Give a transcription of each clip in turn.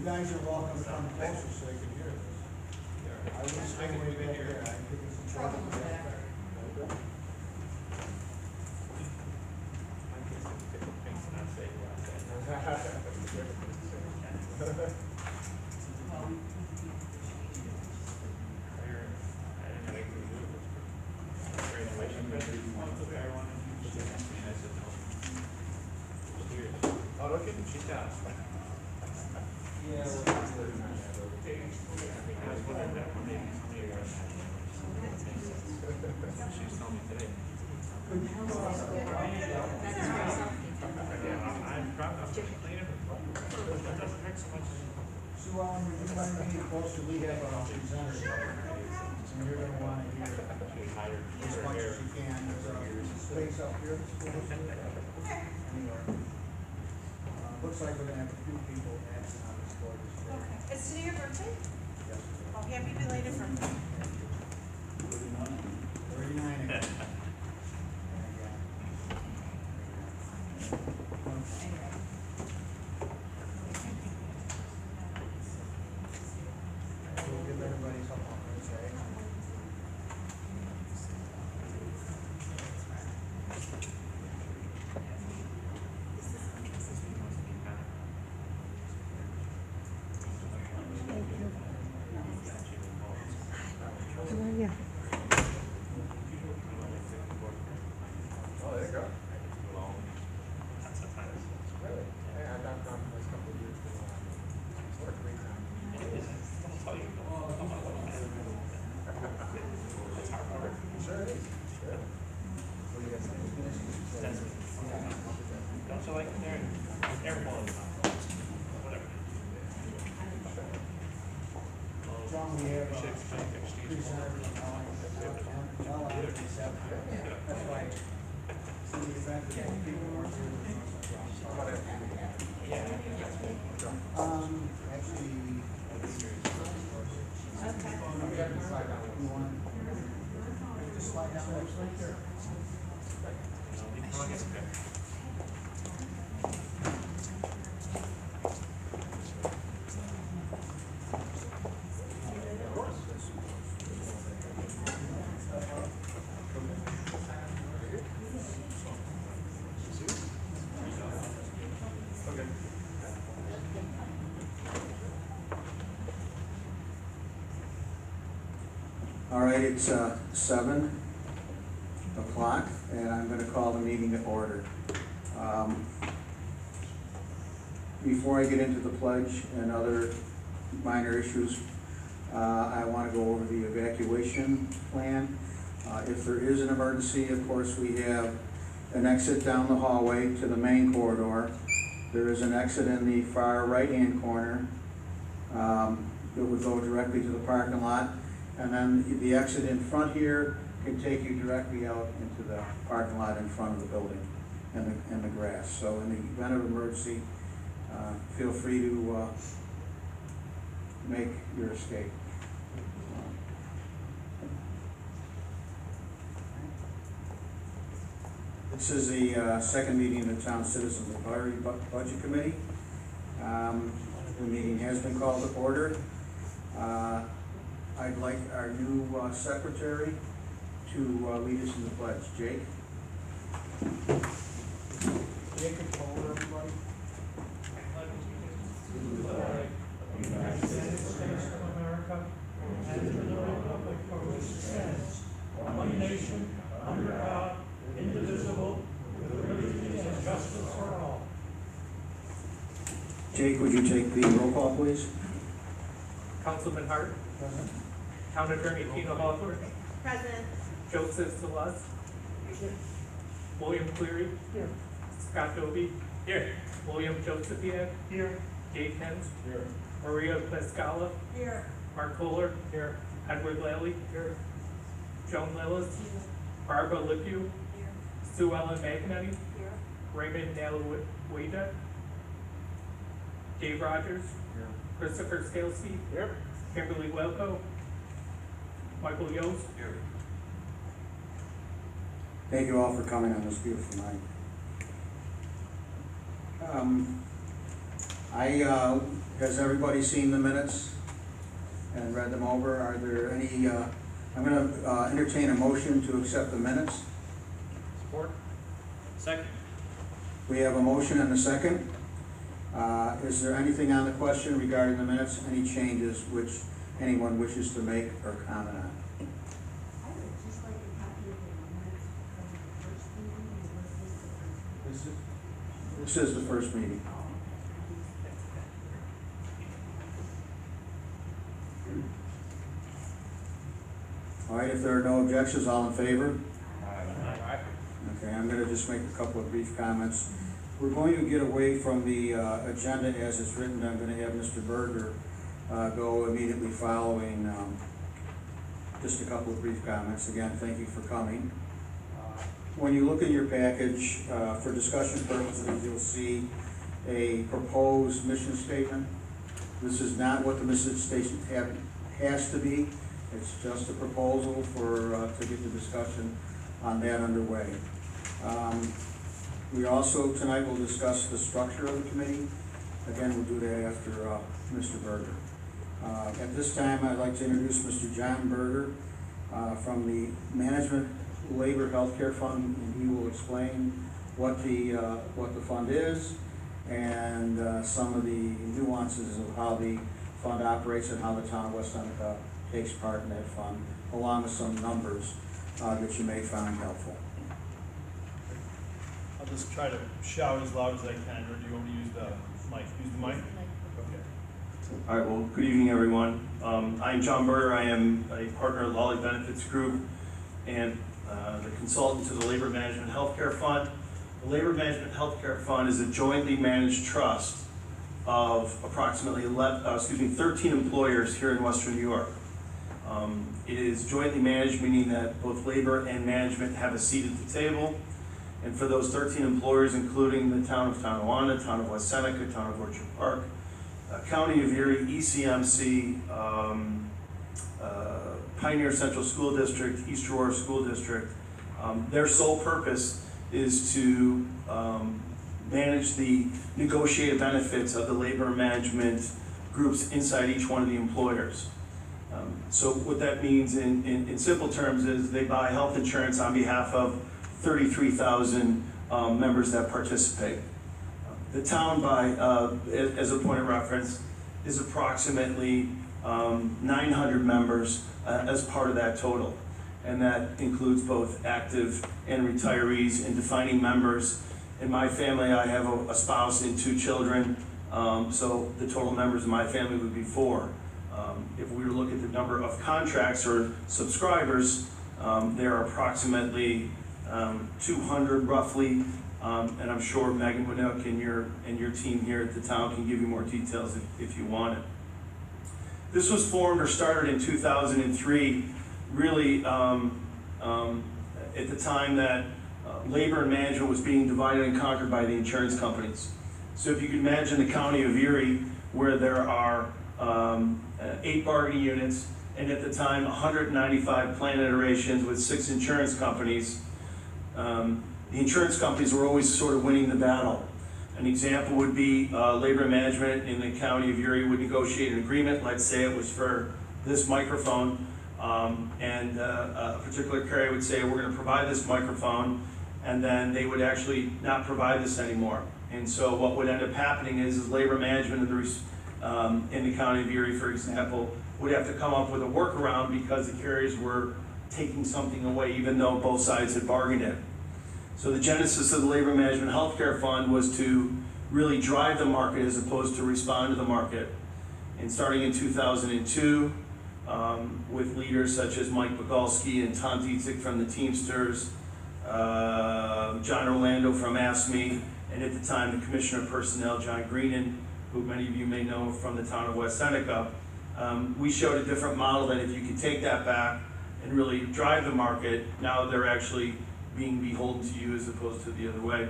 guys are welcome to come closer so they can hear this. I would stay way back there. I think it's some trouble back there. Oh, look at she's got. She's telling me today. I'm complaining. That doesn't hurt so much. Sue Ellen, would you mind being closer? We have a presenter, and you're gonna wanna hear as much as you can. There's a space up here. Anyway. Looks like we're gonna have a few people dancing on this board this year. Okay. Is today your birthday? Yes. Oh, happy belated for me. 39 again. We'll give everybody something to say. Oh, there you go. Really? Yeah, I've done this couple of years. It's worked great now. Sure it is. Sure. What do you guys think? Don't you like there? Airport. Whatever. John, we have presenters now. That's why. See the event, people weren't here. Actually. You want? Just slide down right there. All right, it's 7 o'clock, and I'm going to call the meeting to order. Before I get into the pledge and other minor issues, I want to go over the evacuation plan. If there is an emergency, of course, we have an exit down the hallway to the main corridor. There is an exit in the far right-hand corner that would go directly to the parking lot. And then the exit in front here can take you directly out into the parking lot in front of the building and the grass. So in the event of emergency, feel free to make your escape. This is the second meeting of the Town Citizens Authority Budget Committee. The meeting has been called to order. I'd like our new secretary to lead us in the pledge. Jake? Jacob, hold everybody. United States of America, and to the republic for which it stands, one nation, under God, indivisible, with liberty and justice for all. Jake, would you take the roll call, please? Councilman Hart. Present. Town Attorney Tina Hawthorne. President. Joseph Salas. William Cleary. Here. Scott Dobie. Here. William Josephian. Here. Jake Hens. Here. Maria Pescala. Here. Mark Kohler. Here. Edward Lally. Here. Joan Lillis. Barbara Lipu. Here. Sue Ellen McEnany. Here. Raymond Nalawida. Dave Rogers. Here. Christopher Scalesky. Yep. Kimberly Welko. Michael Yost. Here. Thank you all for coming on this beautiful night. Has everybody seen the minutes and read them over? Are there any, I'm gonna entertain a motion to accept the minutes. Support? Second. We have a motion and a second. Is there anything on the question regarding the minutes? Any changes which anyone wishes to make or comment on? I would just like a copy of the minutes from the first meeting, and was this the first? This is the first meeting. All right, if there are no objections, all in favor? Okay, I'm gonna just make a couple of brief comments. We're going to get away from the agenda as it's written. I'm gonna have Mr. Berger go immediately following. Just a couple of brief comments. Again, thank you for coming. When you look at your package, for discussion purposes, you'll see a proposed mission statement. This is not what the mission statement has to be. It's just a proposal for, to get the discussion on that underway. We also, tonight, will discuss the structure of the committee. Again, we'll do that after Mr. Berger. At this time, I'd like to introduce Mr. John Berger from the Management Labor Healthcare Fund, and he will explain what the fund is and some of the nuances of how the fund operates and how the town of West Seneca takes part in that fund, along with some numbers that you may find helpful. I'll just try to shout as loud as I can, or do you want me to use the mic? Use the mic? Okay. All right, well, good evening, everyone. I'm John Berger. I am a partner at Lawley Benefits Group and the consultant to the Labor Management Healthcare Fund. The Labor Management Healthcare Fund is a jointly managed trust of approximately 13 employers here in Western New York. It is jointly managed, meaning that both labor and management have a seat at the table. And for those 13 employers, including the town of Tonawanda, town of West Seneca, town of Orchard Park, County of Erie, ECMC, Pioneer Central School District, East Aurora School District, their sole purpose is to manage the negotiated benefits of the labor management groups inside each one of the employers. So what that means in simple terms is they buy health insurance on behalf of 33,000 members that participate. The town, as a point of reference, is approximately 900 members as part of that total. And that includes both active and retirees. In defining members, in my family, I have a spouse and 2 children, so the total members in my family would be 4. If we were to look at the number of contracts or subscribers, there are approximately 200 roughly, and I'm sure Megan Winook and your team here at the town can give you more details if you want it. This was formed or started in 2003, really at the time that labor and management was being divided and conquered by the insurance companies. So if you can imagine the county of Erie, where there are 8 bargaining units, and at the time 195 plan iterations with 6 insurance companies, the insurance companies were always sort of winning the battle. An example would be labor management in the county of Erie would negotiate an agreement. Let's say it was for this microphone, and a particular carrier would say, we're going to provide this microphone, and then they would actually not provide this anymore. And so what would end up happening is labor management in the county of Erie, for example, would have to come up with a workaround because the carriers were taking something away even though both sides had bargained it. So the genesis of the Labor Management Healthcare Fund was to really drive the market as opposed to respond to the market. And starting in 2002, with leaders such as Mike Bogalski and Tom Dietzig from the Teamsters, John Orlando from ASME, and at the time the Commissioner of Personnel, John Greenan, who many of you may know from the town of West Seneca, we showed a different model that if you could take that back and really drive the market, now they're actually being beholden to you as opposed to the other way.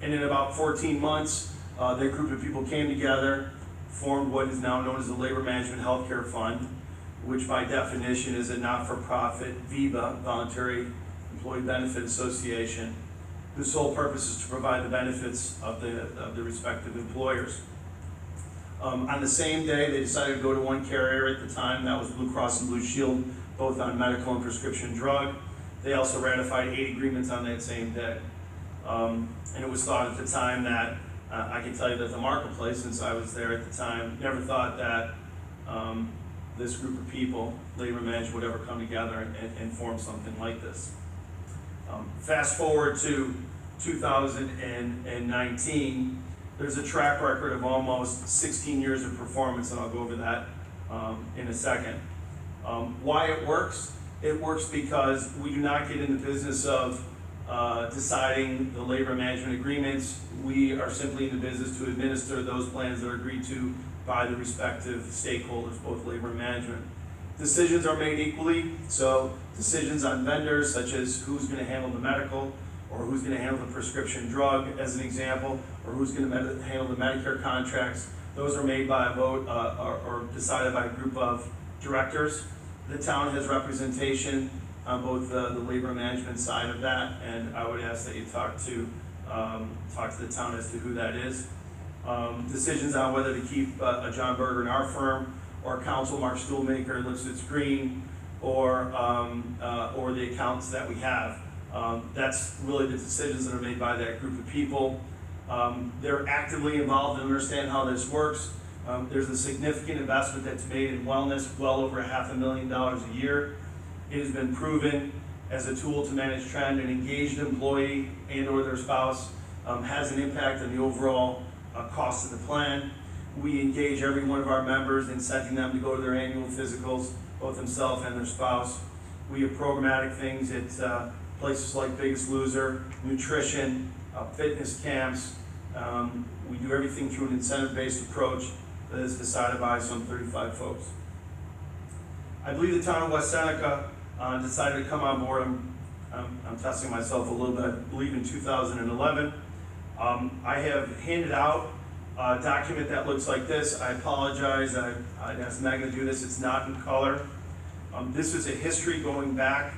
And in about 14 months, that group of people came together, formed what is now known as the Labor Management Healthcare Fund, which by definition is a not-for-profit VEBA, Voluntary Employee Benefit Association. The sole purpose is to provide the benefits of the respective employers. On the same day, they decided to go to one carrier at the time, that was Blue Cross and Blue Shield, both on medical and prescription drug. They also ratified 8 agreements on that same day. And it was thought at the time that, I can tell you that the marketplace, since I was there at the time, never thought that this group of people, labor management, would ever come together and form something like this. Fast forward to 2019, there's a track record of almost 16 years of performance, and I'll go over that in a second. Why it works? It works because we do not get in the business of deciding the labor management agreements. We are simply in the business to administer those plans that are agreed to by the respective stakeholders, both labor and management. Decisions are made equally, so decisions on vendors such as who's going to handle the medical, or who's going to handle the prescription drug as an example, or who's going to handle the Medicare contracts, those are made by a vote or decided by a group of directors. The town has representation on both the labor management side of that, and I would ask that you talk to the town as to who that is. Decisions on whether to keep a John Berger in our firm, or counsel Mark Stuhlmaker in Lipsitz Green, or the accountants that we have. That's really the decisions that are made by that group of people. They're actively involved and understand how this works. There's a significant investment that's made in wellness, well over $500,000 a year. It has been proven as a tool to manage trend. An engaged employee and or their spouse has an impact on the overall cost of the plan. We engage every one of our members in sending them to go to their annual physicals, both themselves and their spouse. We have programmatic things at places like Biggest Loser, nutrition, fitness camps. We do everything through an incentive-based approach that is decided by some 35 folks. I believe the town of West Seneca decided to come on board. I'm testing myself a little bit. I believe in 2011. I have handed out a document that looks like this. I apologize. I'd asked Megan to do this. It's not in color. This is a history going back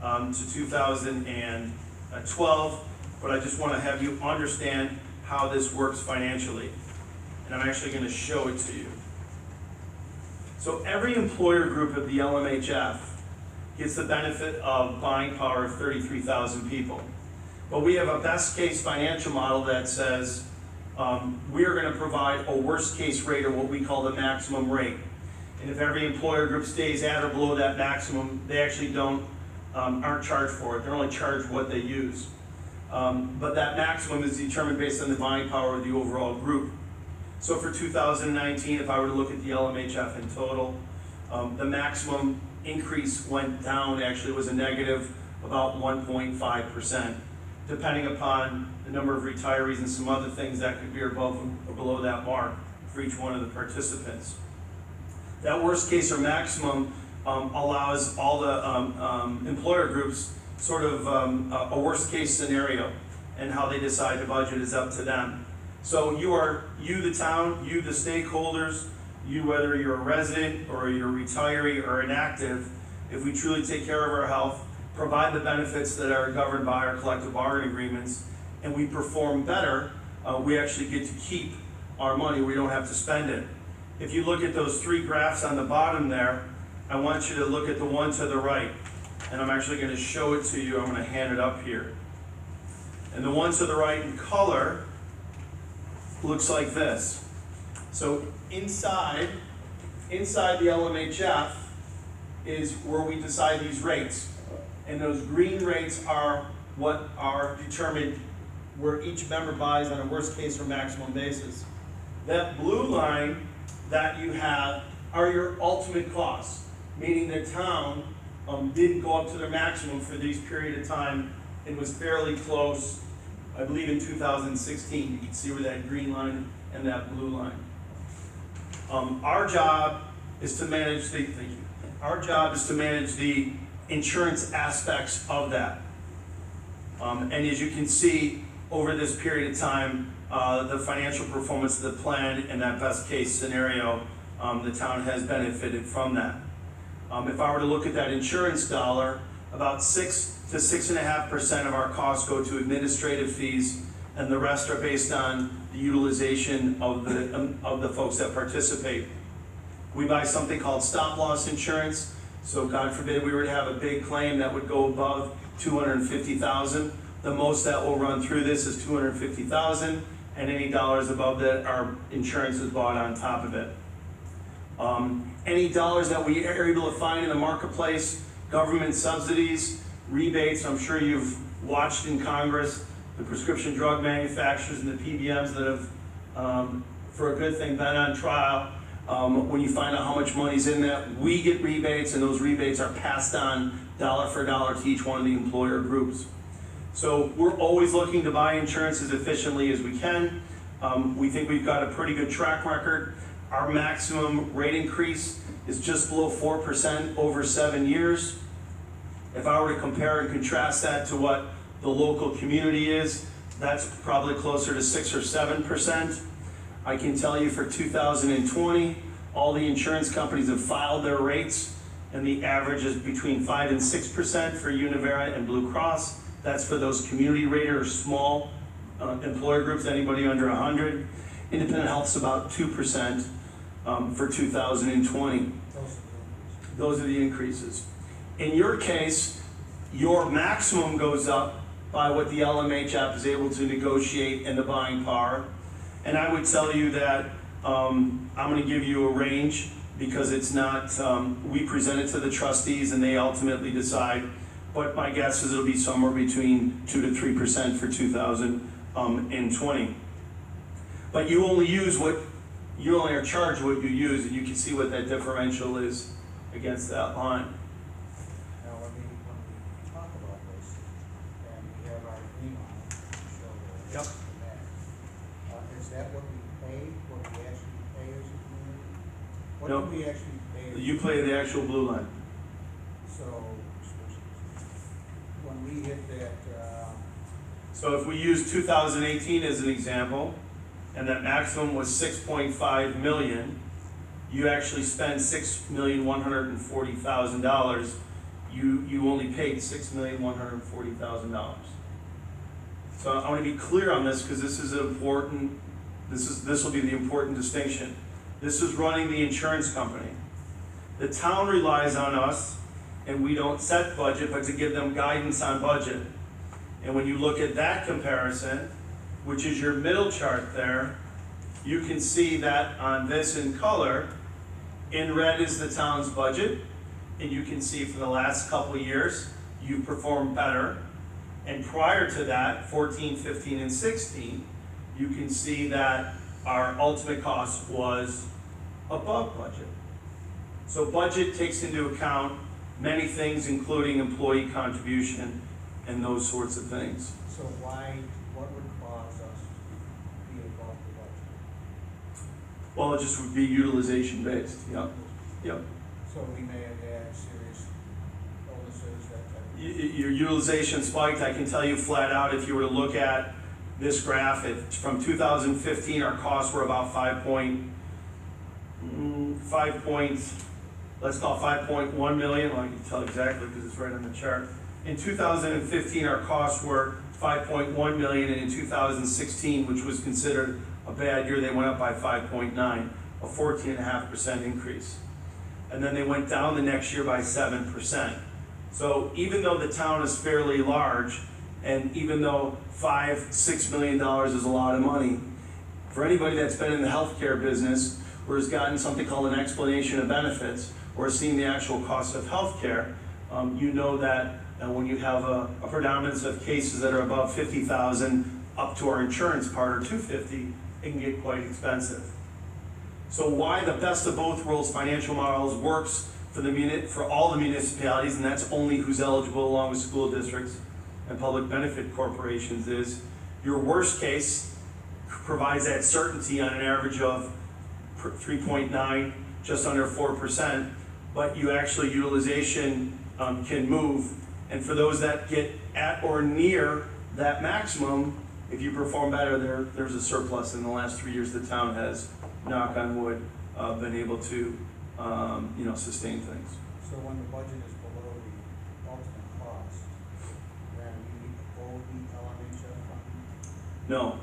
to 2012, but I just want to have you understand how this works financially. And I'm actually going to show it to you. So every employer group of the LMHF gets the benefit of buying power of 33,000 people. But we have a best case financial model that says we are going to provide a worst case rate, or what we call the maximum rate. And if every employer group stays at or below that maximum, they actually aren't charged for it. They're only charged what they use. But that maximum is determined based on the buying power of the overall group. So for 2019, if I were to look at the LMHF in total, the maximum increase went down. Actually, it was a negative about 1.5%, depending upon the number of retirees and some other things that could be above or below that mark for each one of the participants. That worst case or maximum allows all the employer groups sort of a worst case scenario, and how they decide to budget is up to them. So you the town, you the stakeholders, you whether you're a resident or you're a retiree or inactive, if we truly take care of our health, provide the benefits that are governed by our collective bargaining agreements, and we perform better, we actually get to keep our money. We don't have to spend it. If you look at those 3 graphs on the bottom there, I want you to look at the one to the right. And I'm actually going to show it to you. I'm going to hand it up here. And the one to the right in color looks like this. So inside the LMHF is where we decide these rates. And those green rates are what are determined where each member buys on a worst case or maximum basis. That blue line that you have are your ultimate costs, meaning the town didn't go up to their maximum for this period of time and was fairly close, I believe in 2016. You can see where that green line and that blue line. Our job is to manage the insurance aspects of that. And as you can see, over this period of time, the financial performance of the plan and that best case scenario, the town has benefited from that. If I were to look at that insurance dollar, about 6 to 6.5% of our costs go to administrative fees, and the rest are based on the utilization of the folks that participate. We buy something called stop loss insurance. So God forbid we were to have a big claim that would go above $250,000. The most that will run through this is $250,000, and any dollars above that, our insurance is bought on top of it. Any dollars that we are able to find in the marketplace, government subsidies, rebates, I'm sure you've watched in Congress, the prescription drug manufacturers and the PBMs that have, for a good thing, been on trial. When you find out how much money's in that, we get rebates, and those rebates are passed on dollar for dollar to each one of the employer groups. So we're always looking to buy insurance as efficiently as we can. We think we've got a pretty good track record. Our maximum rate increase is just below 4% over 7 years. If I were to compare and contrast that to what the local community is, that's probably closer to 6 or 7%. I can tell you for 2020, all the insurance companies have filed their rates, and the average is between 5 and 6% for Univera and Blue Cross. That's for those community rated or small employer groups, anybody under 100. Independent Health's about 2% for 2020. Those are the increases. In your case, your maximum goes up by what the LMHF is able to negotiate in the buying power. And I would tell you that I'm going to give you a range because it's not, we present it to the trustees and they ultimately decide. But my guess is it'll be somewhere between 2 to 3% for 2020. But you only use what, you only are charged what you use, and you can see what that differential is against that line. Now, when we talk about this, and we have our green on it, to show the. Yep. Is that what we pay, what we actually pay as a community? What No. do we actually pay? You play the actual blue line. So, when we hit that, So if we use 2018 as an example, and that maximum was 6.5 million, you actually spend $6,140,000. You only paid $6,140,000. So I want to be clear on this because this is important. This will be the important distinction. This is running the insurance company. The town relies on us, and we don't set budget, but to give them guidance on budget. And when you look at that comparison, which is your middle chart there, you can see that on this in color, in red is the town's budget, and you can see for the last couple of years, you performed better. And prior to that, 14, 15, and 16, you can see that our ultimate cost was above budget. So budget takes into account many things, including employee contribution and those sorts of things. so what would cause us to be above the budget? Well, it just would be utilization based, yep, yep. So we may have had serious illnesses, that type of. Your utilization spiked. I can tell you flat out, if you were to look at this graph, from 2015, our costs were about let's call 5.1 million. Well, I can tell exactly because it's right on the chart. In 2015, our costs were 5.1 million, and in 2016, which was considered a bad year, they went up by 5.9, a 14.5% increase. And then they went down the next year by 7%. So even though the town is fairly large, and even though $5-6 million is a lot of money, for anybody that's been in the healthcare business or has gotten something called an explanation of benefits or seen the actual cost of healthcare, you know that when you have a predominance of cases that are above 50,000 up to our insurance part or 250, it can get quite expensive. So why the best of both worlds financial models works for all the municipalities, and that's only who's eligible along with school districts and public benefit corporations, is your worst case provides that certainty on an average of 3.9, just under 4%, but you actually utilization can move. And for those that get at or near that maximum, if you perform better, there's a surplus. In the last 3 years, the town has, knock on wood, been able to sustain things. So when the budget is below the ultimate cost, then we need to hold the LMHF funding? No,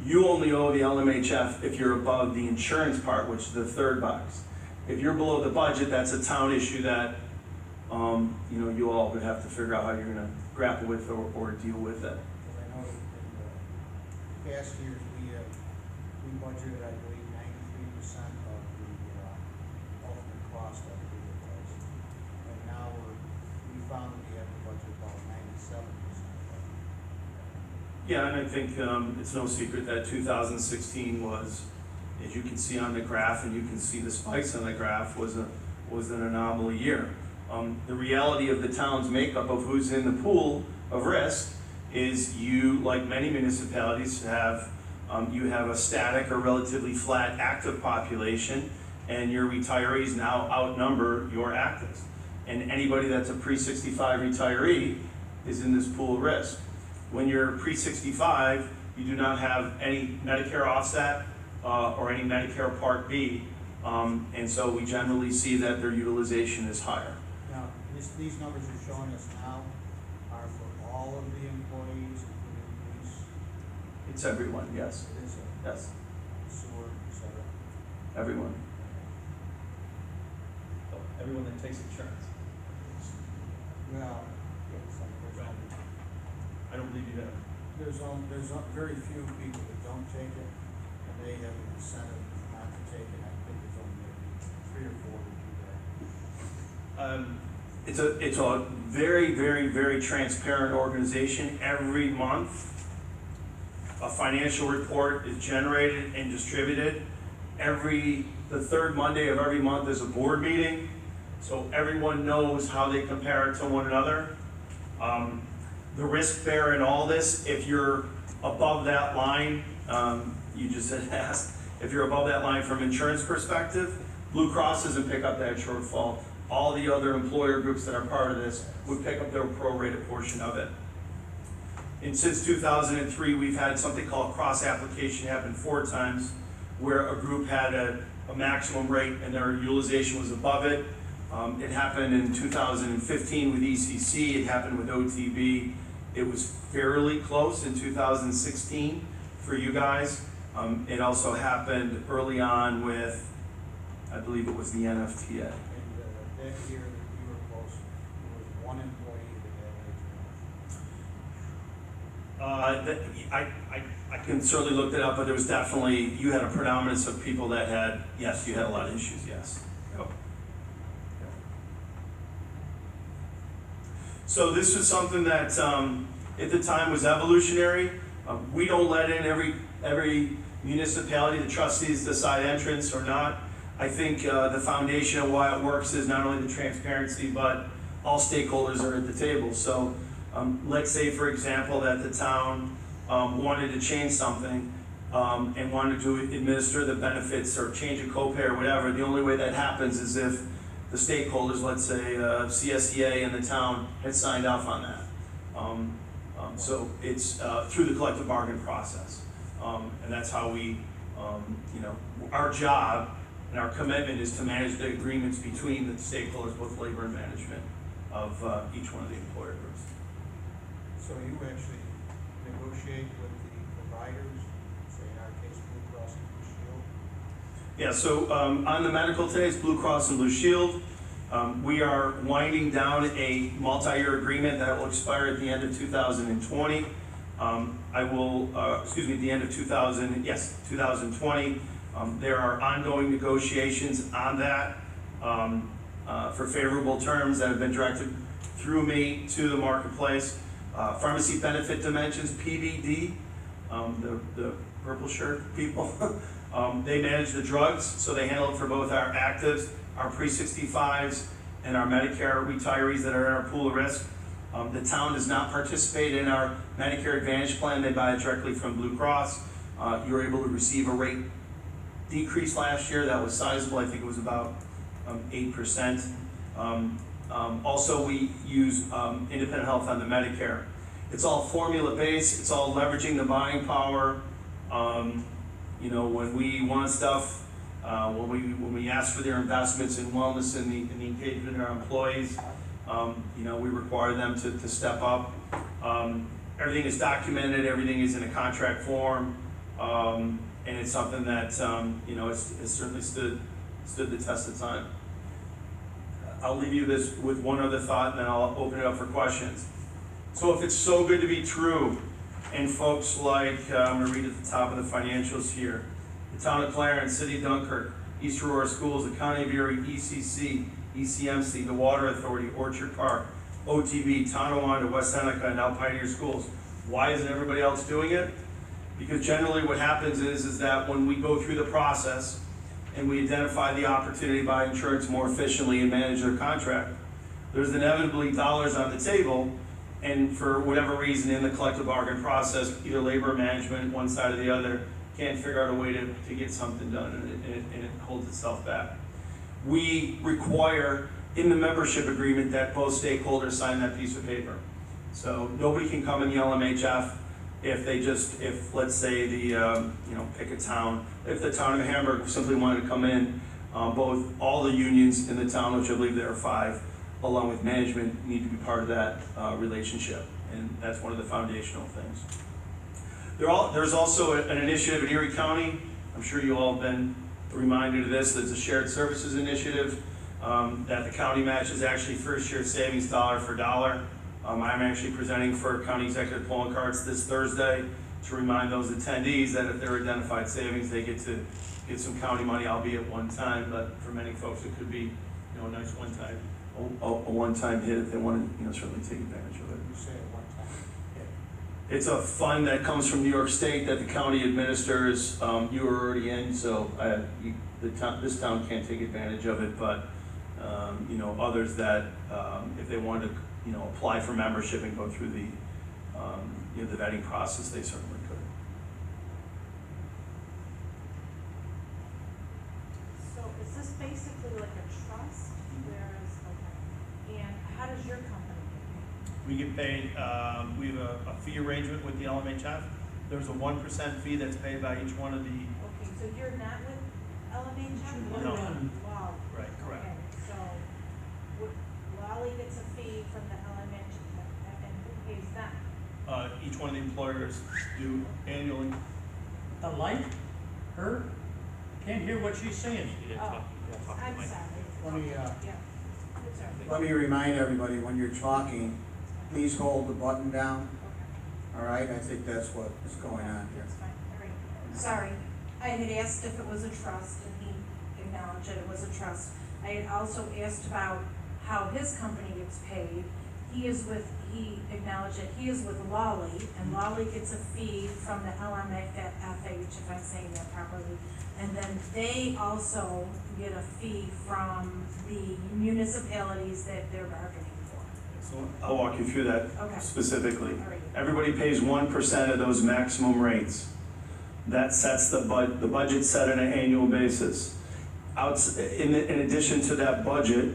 you only owe the LMHF if you're above the insurance part, which is the third box. If you're below the budget, that's a town issue that, you know, you all would have to figure out how you're gonna grapple with or deal with it. Because I know in the past years, we budgeted, I believe, 93% of the ultimate cost, I believe it was. And now we found that we have to budget about 97%. Yeah, and I think it's no secret that 2016 was, as you can see on the graph, and you can see the spikes on the graph, was an anomaly year. The reality of the town's makeup of who's in the pool of risk is you, like many municipalities, have you have a static or relatively flat active population, and your retirees now outnumber your actives. And anybody that's a pre-65 retiree is in this pool of risk. When you're pre-65, you do not have any Medicare offset or any Medicare Part B, and so we generally see that their utilization is higher. Now, these numbers you're showing us now are for all of the employees, including police, It's everyone, yes, it is yes, sewer, et cetera. everyone. Everyone that takes insurance. Well, I don't believe you have. there's very few people that don't take it, and they have an incentive not to take it. I think there's only maybe 3 or 4 that do that. It's a very, very, very transparent organization. Every month, a financial report is generated and distributed. The third Monday of every month is a board meeting, so everyone knows how they compare it to one another. The risk bearer in all this, if you're above that line, you just had asked, if you're above that line from insurance perspective, Blue Cross doesn't pick up that shortfall. All the other employer groups that are part of this would pick up their prorated portion of it. And since 2003, we've had something called cross-application happen 4 times, where a group had a maximum rate and their utilization was above it. It happened in 2015 with ECC, it happened with OTB. It was fairly close in 2016 for you guys. It also happened early on with, I believe it was the NFTA. And that year that you were close, there was 1 employee that had I can certainly look that up, but there was definitely, you had a predominance of people that had, yes, you had a lot of issues, yes. Yep. So this was something that at the time was evolutionary. We don't let in every municipality, the trustees decide entrance or not. I think the foundation of why it works is not only the transparency, but all stakeholders are at the table. So let's say, for example, that the town wanted to change something and wanted to administer the benefits or change a copay or whatever. The only way that happens is if the stakeholders, let's say CSEA and the town, had signed off on that. So it's through the collective bargain process. And that's how we, our job and our commitment is to manage the agreements between the stakeholders, both labor and management, of each one of the employer groups. So you actually negotiate with the providers, say in our case Blue Cross and Blue Shield? Yeah, so on the medical today, it's Blue Cross and Blue Shield. We are winding down a multi-year agreement that will expire at the end of 2020. The end of 2020. There are ongoing negotiations on that for favorable terms that have been directed through me to the marketplace. Pharmacy benefit dimensions, PBD, the purple shirt people, they manage the drugs, so they handle it for both our actives, our pre-65s, and our Medicare retirees that are in our pool of risk. The town does not participate in our Medicare Advantage plan. They buy it directly from Blue Cross. You were able to receive a rate decrease last year that was sizable. I think it was about 8%. Also, we use independent health on the Medicare. It's all formula-based. It's all leveraging the buying power. When we want stuff, when we ask for their investments in wellness and the engagement of our employees, we require them to step up. Everything is documented. Everything is in a contract form. And it's something that, you know, it's certainly stood the test of time. I'll leave you this with one other thought, and then I'll open it up for questions. So if it's so good to be true, and folks like, I'm gonna read at the top of the financials here, the town of Clarence, city of Dunkirk, East Aurora Schools, the county of Erie, ECC, ECMC, the Water Authority, Orchard Park, OTB, Tonawanda, West Seneca, and now Pioneer Schools. Why isn't everybody else doing it? Because generally what happens is that when we go through the process and we identify the opportunity to buy insurance more efficiently and manage their contract, there's inevitably dollars on the table, and for whatever reason in the collective bargain process, either labor management, one side or the other, can't figure out a way to get something done, and it holds itself back. We require in the membership agreement that both stakeholders sign that piece of paper. So nobody can come in the LMHF if let's say pick a town, if the town of Hamburg simply wanted to come in, all the unions in the town, which I believe there are 5, along with management, need to be part of that relationship, and that's one of the foundational things. There's also an initiative in Erie County. I'm sure you all have been reminded of this. There's a shared services initiative that the county matches actually first year savings dollar for dollar. I'm actually presenting for county executive polling cards this Thursday to remind those attendees that if they're identified savings, they get to get some county money, albeit one time, but for many folks it could be a nice one-time, a one-time hit if they want to certainly take advantage of it. You say it one time. It's a fund that comes from New York State that the county administers. You are already in, so this town can't take advantage of it, but others that if they wanted to apply for membership and go through the the vetting process, they certainly could. So is this basically like a trust, whereas, okay, and how does your company get We get paid, we have a fee arrangement with the LMHF. There's a 1% fee that's paid by each one of the, paid? Okay, so you're not with LMHF? No. Wow. right, correct. Okay, so Wally gets a fee from the LMHF, and who pays them? Each one of the employers do annually. The light, her, can't hear what she's saying. Oh, I'm sorry. Let me, Yeah, I'm sorry. Let me remind everybody, when you're talking, please hold the button down, Okay, all right? I think that's what is going on here. that's fine, all right. Sorry, I had asked if it was a trust, and he acknowledged that it was a trust. I had also asked about how his company gets paid. He acknowledged that he is with Lolly, and Lolly gets a fee from the LMFH, if I'm saying that properly. And then they also get a fee from the municipalities that they're bargaining for. So I'll walk you through that Okay. specifically. All right. Everybody pays 1% of those maximum rates. That sets the budget set on an annual basis. In addition to that budget,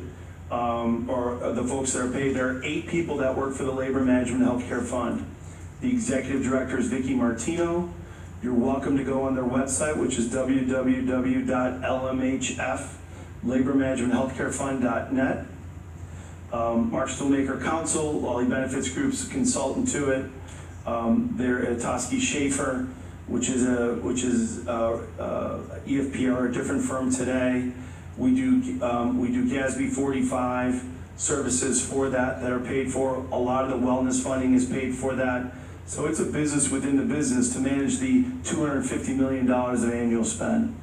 or the folks that are paid, there are 8 people that work for the Labor Management Healthcare Fund. The executive director is Vicki Martino. You're welcome to go on their website, which is www.lmhflabormanagementhealthcarefund.net. Mark Stillmaker Counsel, Lolly Benefits Group's a consultant to it. They're at Toski Schaefer, which is EFPR, a different firm today. We do GASB 45 services for that are paid for. A lot of the wellness funding is paid for that. So it's a business within the business to manage the $250 million of annual spend.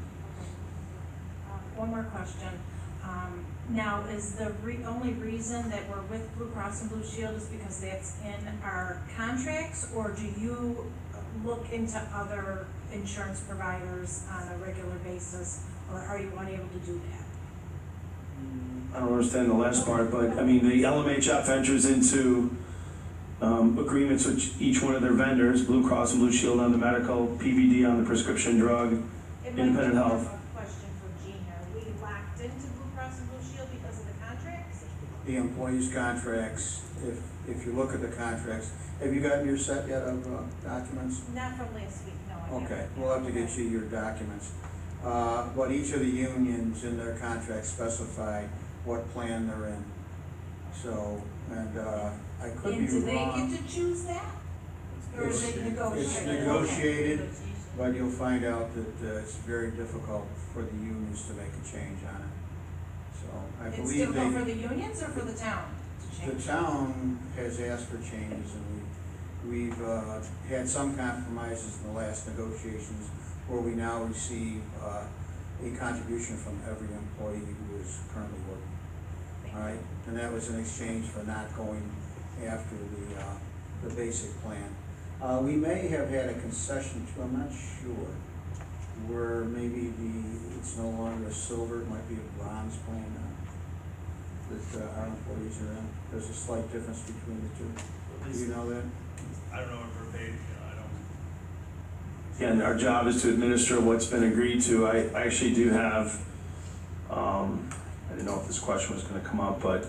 One more question. Now, is the only reason that we're with Blue Cross and Blue Shield is because that's in our contracts, or do you look into other insurance providers on a regular basis, or are you unable to do that? I don't understand the last part, but I mean, the LMHF enters into agreements with each one of their vendors, Blue Cross and Blue Shield on the medical, PVD on the prescription drug, It might be independent more health. of a question for Gina. Are we locked into Blue Cross and Blue Shield because of the contracts? The employees' contracts, if you look at the contracts, have you gotten your set yet of documents? Not from last week, no, I haven't. Okay, we'll have to get you your documents. But each of the unions in their contracts specify what plan they're in. So, and I could be And do they wrong. get to choose that? Or is it It's negotiated? negotiated but you'll find out that it's very difficult for the unions to make a change on it. So I It's believe difficult for they, the unions or for the town to the change? town has asked for changes, and we've had some compromises in the last negotiations where we now receive a contribution from every employee who is currently working. All right, and that was in exchange for not going after the basic plan. We may have had a concession too, I'm not sure, where maybe it's no longer a silver, it might be a bronze plan now that our employees are in. There's a slight difference between the two. Do you know that? I don't know if we're paid, I don't. Yeah, and our job is to administer what's been agreed to. I actually do have, I didn't know if this question was gonna come up, but,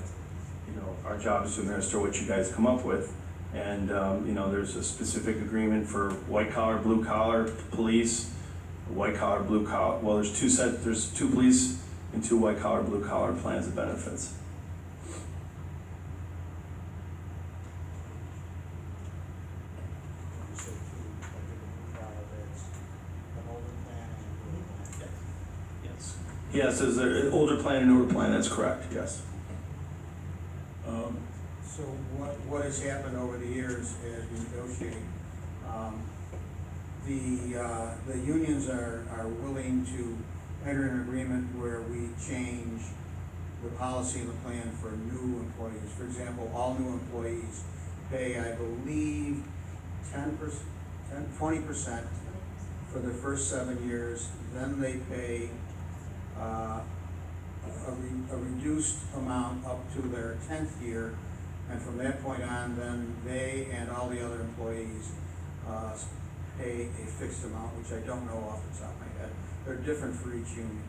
our job is to administer what you guys come up with. And, there's a specific agreement for white collar, blue collar, police, white collar, blue collar, well, there's two police and two white collar, blue collar plans of benefits. You said two, like in the blue collar, that's an older plan and a newer plan. Yes. Yes, there's an older plan and newer plan, that's correct, yes. So what has happened over the years as we negotiate, the unions are willing to enter an agreement where we change the policy and the plan for new employees. For example, all new employees pay, I believe, 20% for their first 7 years, then they pay a reduced amount up to their 10th year, and from that point on, then they and all the other employees pay a fixed amount, which I don't know off the top of my head. They're different for each union,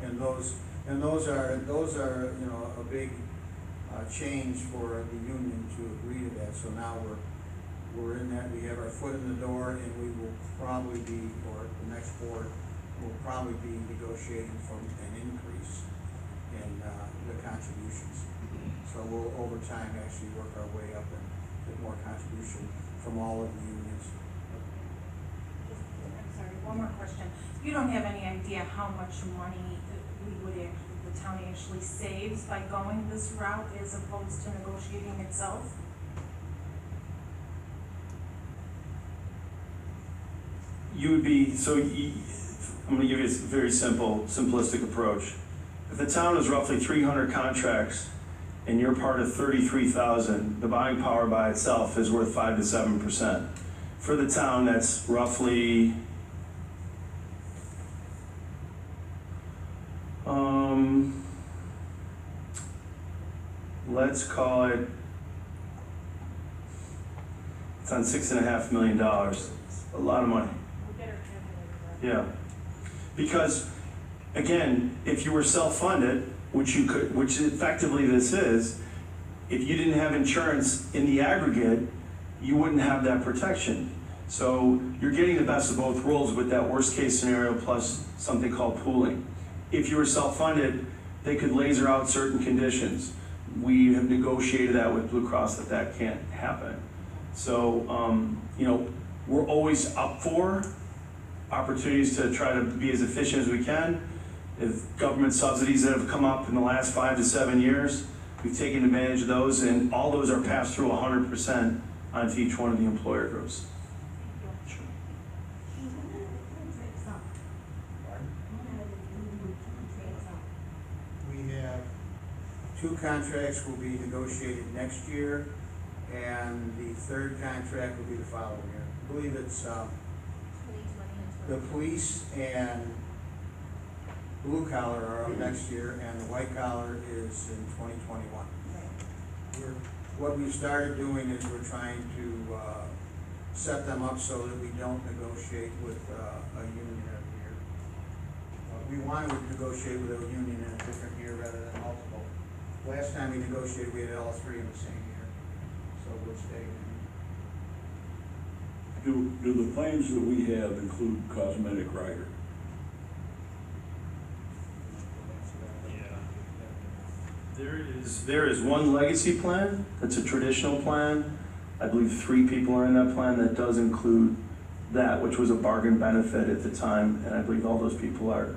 and those are a big change for the union to agree to that. So now we're in that. We have our foot in the door, and we will probably be, or the next board will probably be negotiating for an increase in the contributions. So we'll, over time, actually work our way up and get more contribution from all of the unions. I'm sorry, one more question. You don't have any idea how much money the town actually saves by going this route as opposed to negotiating itself? I'm gonna give you a very simplistic approach. If the town is roughly 300 contracts and you're part of 33,000, the buying power by itself is worth 5 to 7%. For the town, that's roughly, let's call it, it's on $6.5 million, a lot of money. We'll get our calculator. Yeah, because, again, if you were self-funded, which effectively this is, if you didn't have insurance in the aggregate, you wouldn't have that protection. So you're getting the best of both worlds with that worst-case scenario plus something called pooling. If you were self-funded, they could laser out certain conditions. We have negotiated that with Blue Cross that can't happen. So, we're always up for opportunities to try to be as efficient as we can. If government subsidies that have come up in the last 5 to 7 years, we've taken advantage of those, and all those are passed through 100% onto each one of the employer groups. We have 2 contracts will be negotiated next year, and the 3rd contract will be the following year. I believe it's, the police and blue collar are up next year, and the white collar is in 2021. What we've started doing is we're trying to set them up so that we don't negotiate with a union every year. We want to negotiate with a union in a different year rather than multiple. Last time we negotiated, we had all 3 in the same year, so we're staying. Do the plans that we have include cosmetic rider? There is one legacy plan, that's a traditional plan. I believe 3 people are in that plan that does include that, which was a bargain benefit at the time, and I believe all those people are,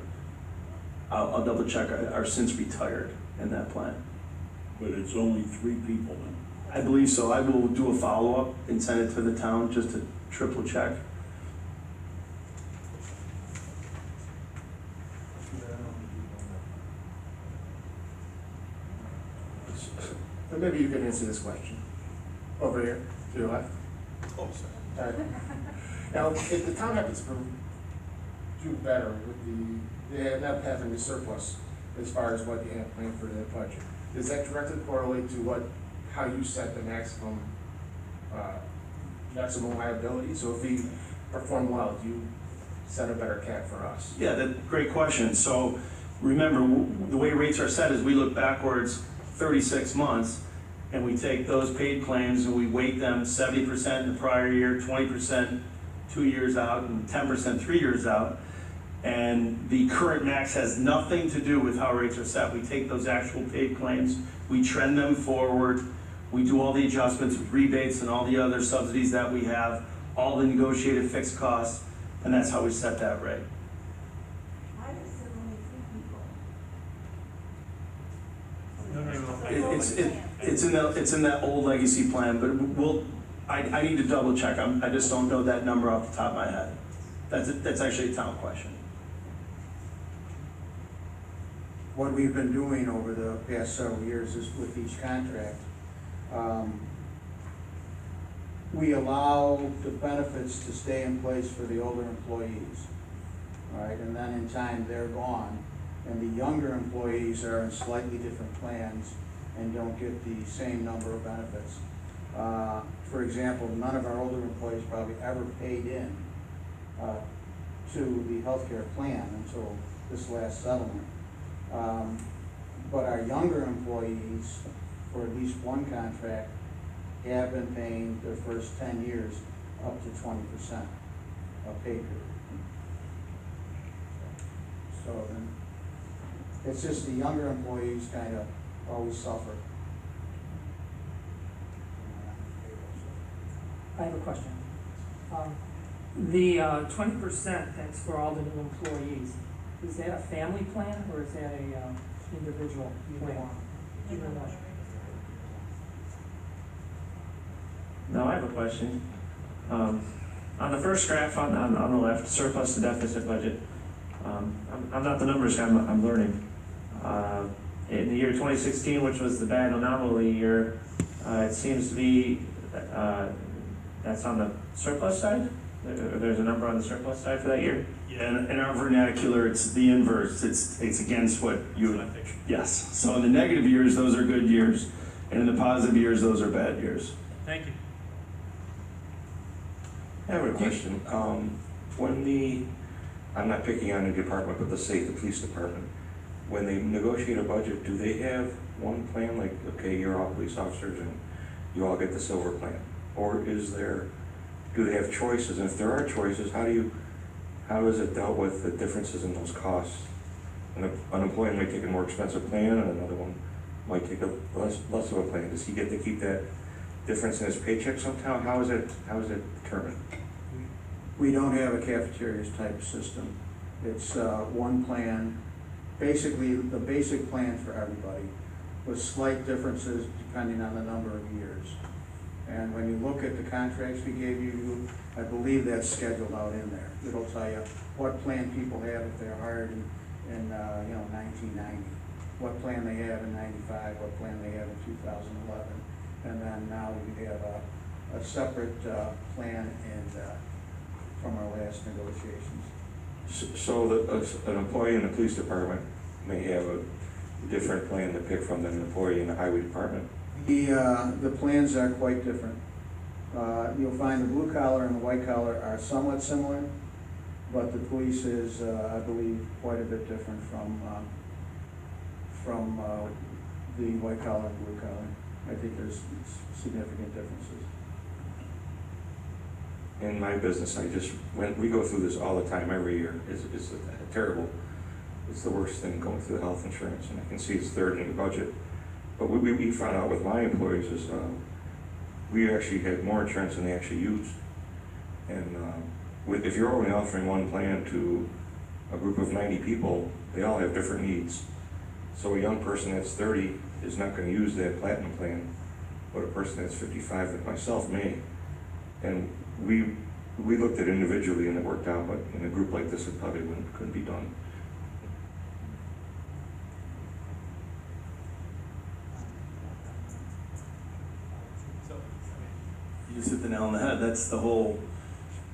I'll double check, are since retired in that plan. But it's only 3 people then. I believe so. I will do a follow-up and send it to the town just to triple check. So maybe you can answer this question. Over here, to your left. Oh, sorry. Now, if the town happens to do better with they not having the surplus as far as what you have planned for their budget, does that directly correlate to how you set the maximum liability? So if we perform well, do you set a better cap for us? Yeah, great question. So remember, the way rates are set is we look backwards 36 months, and we take those paid claims and we weight them 70% in the prior year, 20% 2 years out, and 10% 3 years out. And the current max has nothing to do with how rates are set. We take those actual paid claims, we trend them forward, we do all the adjustments with rebates and all the other subsidies that we have, all the negotiated fixed costs, and that's how we set that rate. Why is there only 3 people? It's in that old legacy plan, but I need to double check. I just don't know that number off the top of my head. That's actually a town question. What we've been doing over the past several years is with each contract, we allow the benefits to stay in place for the older employees, all right, and then in time they're gone, and the younger employees are in slightly different plans and don't get the same number of benefits. For example, none of our older employees probably ever paid in to the healthcare plan until this last settlement. But our younger employees, for at least one contract, have been paying their first 10 years up to 20% of pay period. So then, it's just the younger employees kind of always suffer. I have a question. The 20% that's for all the new employees, is that a family plan or is that a individual plan? Either one. Now I have a question. On the first graph on the left, surplus to deficit budget, I'm not the numbers guy, I'm learning. In the year 2016, which was the bad anomaly year, it seems to be that's on the surplus side? There's a number on the surplus side for that year? Yeah, in our vernacular, it's the inverse. It's against what you, yes. So in the negative years, those are good years, and in the positive years, those are bad years. Thank you. I have a question. I'm not picking on any department, but let's say the police department, when they negotiate a budget, do they have one plan, like, okay, you're all police officers and you all get the silver plan? Or do they have choices? And if there are choices, how is it dealt with, the differences in those costs? An employee might take a more expensive plan and another one might take a less of a plan. Does he get to keep that difference in his paycheck somehow? How is it determined? We don't have a cafeterias type system. It's one plan, basically the basic plan for everybody, with slight differences depending on the number of years. And when you look at the contracts we gave you, I believe that's scheduled out in there. It'll tell you what plan people have if they're hired in 1990, what plan they have in 95, what plan they have in 2011, and then now we have a separate plan from our last negotiations. So an employee in the police department may have a different plan to pick from than an employee in the highway department? The plans are quite different. You'll find the blue collar and the white collar are somewhat similar, but the police is, I believe, quite a bit different from the white collar and blue collar. I think there's significant differences. In my business, we go through this all the time every year. It's terrible. It's the worst thing going through the health insurance, and I can see it's third in the budget. But what we found out with my employees is we actually had more insurance than they actually used. And if you're only offering one plan to a group of 90 people, they all have different needs. So a young person that's 30 is not gonna use that platinum plan, but a person that's 55, like myself, may. And we looked at it individually and it worked out, but in a group like this, it probably couldn't be done. So, you just hit the nail on the head. That's the whole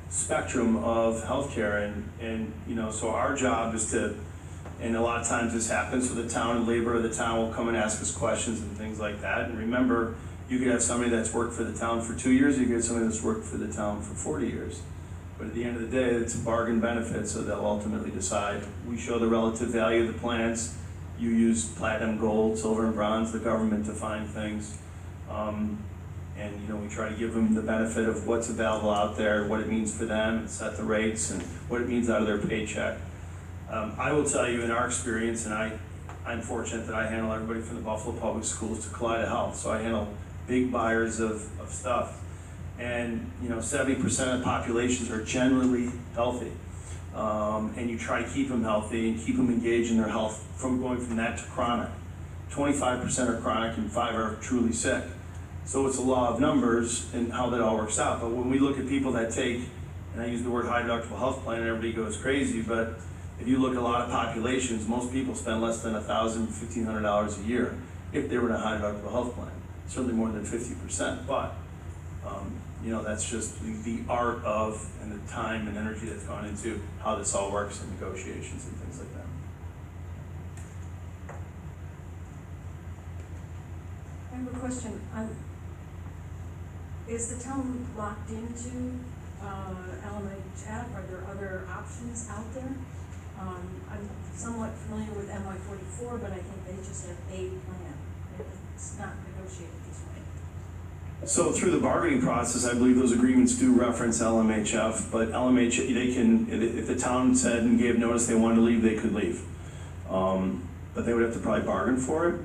spectrum of healthcare, and you know, so our job is to, and a lot of times this happens, so the town and labor of the town will come and ask us questions and things like that. And remember, you could have somebody that's worked for the town for 2 years, you could have somebody that's worked for the town for 40 years. But at the end of the day, it's a bargain benefit, so they'll ultimately decide. We show the relative value of the plans. You use platinum, gold, silver, and bronze, the government define things. And you know, we try to give them the benefit of what's available out there, what it means for them, and set the rates, and what it means out of their paycheck. I will tell you, in our experience, and I'm fortunate that I handle everybody from the Buffalo Public Schools to Kaleida Health, so I handle big buyers of stuff. And you know, 70% of the populations are generally healthy. And you try to keep them healthy and keep them engaged in their health from going from that to chronic. 25% are chronic and 5 are truly sick. So it's a law of numbers and how that all works out. But when we look at people that take, and I use the word high deductible health plan and everybody goes crazy, but if you look at a lot of populations, most people spend less than $1,000, $1,500 a year if they were in a high deductible health plan. Certainly more than 50%, but you know, that's just the art of and the time and energy that's gone into how this all works in negotiations and things like that. I have a question. Is the town locked into LMHF? Are there other options out there? I'm somewhat familiar with MY44, but I think they just have a plan. It's not negotiated this way. So through the bargaining process, I believe those agreements do reference LMHF, but LMHF, they can, if the town said and gave notice they wanted to leave, they could leave. But they would have to probably bargain for it.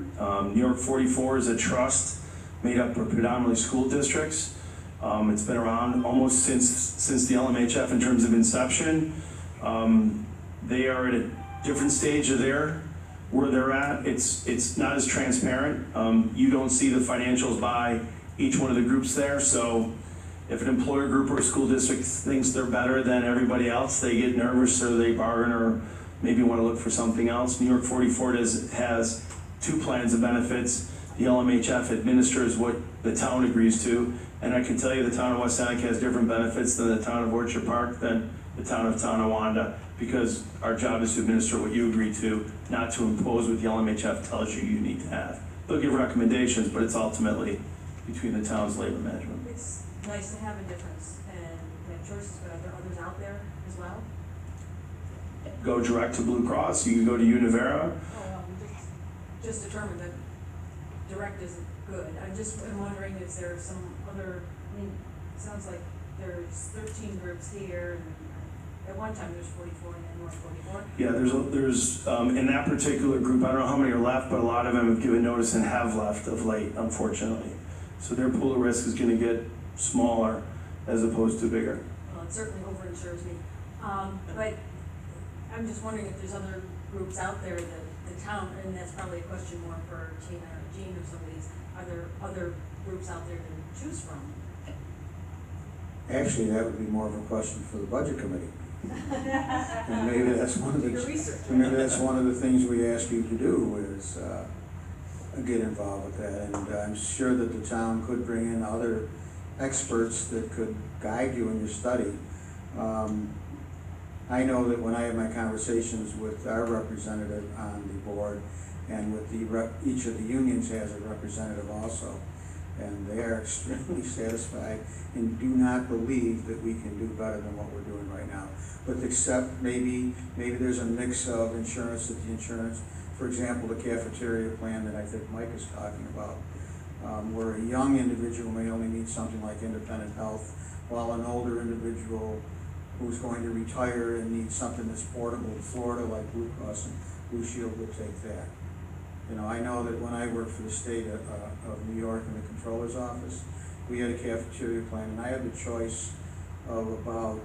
New York 44 is a trust made up of predominantly school districts. It's been around almost since the LMHF in terms of inception. They are at a different stage of where they're at. It's not as transparent. You don't see the financials by each one of the groups there. So if an employer group or a school district thinks they're better than everybody else, they get nervous or they bargain or maybe want to look for something else. New York 44 has 2 plans of benefits. The LMHF administers what the town agrees to. And I can tell you the town of West Seneca has different benefits than the town of Orchard Park, than the town of Tonawanda, because our job is to administer what you agree to, not to impose what the LMHF tells you need to have. They'll give recommendations, but it's ultimately between the town's labor management. It's nice to have a difference and have choices, but are there others out there as well? Go direct to Blue Cross, you can go to Univera. Oh, we just determined that direct isn't good. I'm wondering if there's some other, I mean, it sounds like there's 13 groups here, and at one time there's 44 and then more 44. Yeah, there's in that particular group, I don't know how many are left, but a lot of them have given notice and have left of late, unfortunately. So their pool of risk is gonna get smaller as opposed to bigger. Well, it certainly overinsures me. But I'm just wondering if there's other groups out there that the town, and that's probably a question more for Tina or Jean or some of these, are there other groups out there to choose from? Actually, that would be more of a question for the budget committee. And maybe that's one of the things we ask you to do is get involved with that. And I'm sure that the town could bring in other experts that could guide you in your study. I know that when I have my conversations with our representative on the board and with each of the unions has a representative also, and they are extremely satisfied and do not believe that we can do better than what we're doing right now. But except maybe there's a mix of insurance, that the insurance, for example, the cafeteria plan that I think Mike is talking about, where a young individual may only need something like independent health, while an older individual who's going to retire and needs something that's portable to Florida, like Blue Cross and Blue Shield, would take that. You know, I know that when I worked for the state of New York in the controller's office, we had a cafeteria plan, and I had the choice of about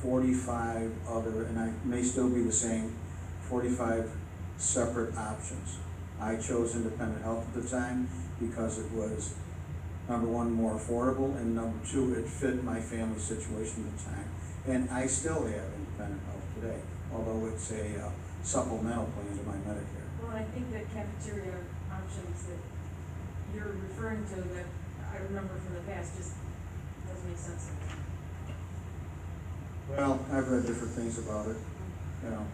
45 other, and I may still be the same, 45 separate options. I chose independent health at the time because it was, number one, more affordable, and number two, it fit my family situation at the time. And I still have independent health today, although it's a supplemental plan to my Medicare. Well, I think the cafeteria options that you're referring to that I remember from the past just doesn't make sense to me. Well, I've read different things about it, you know.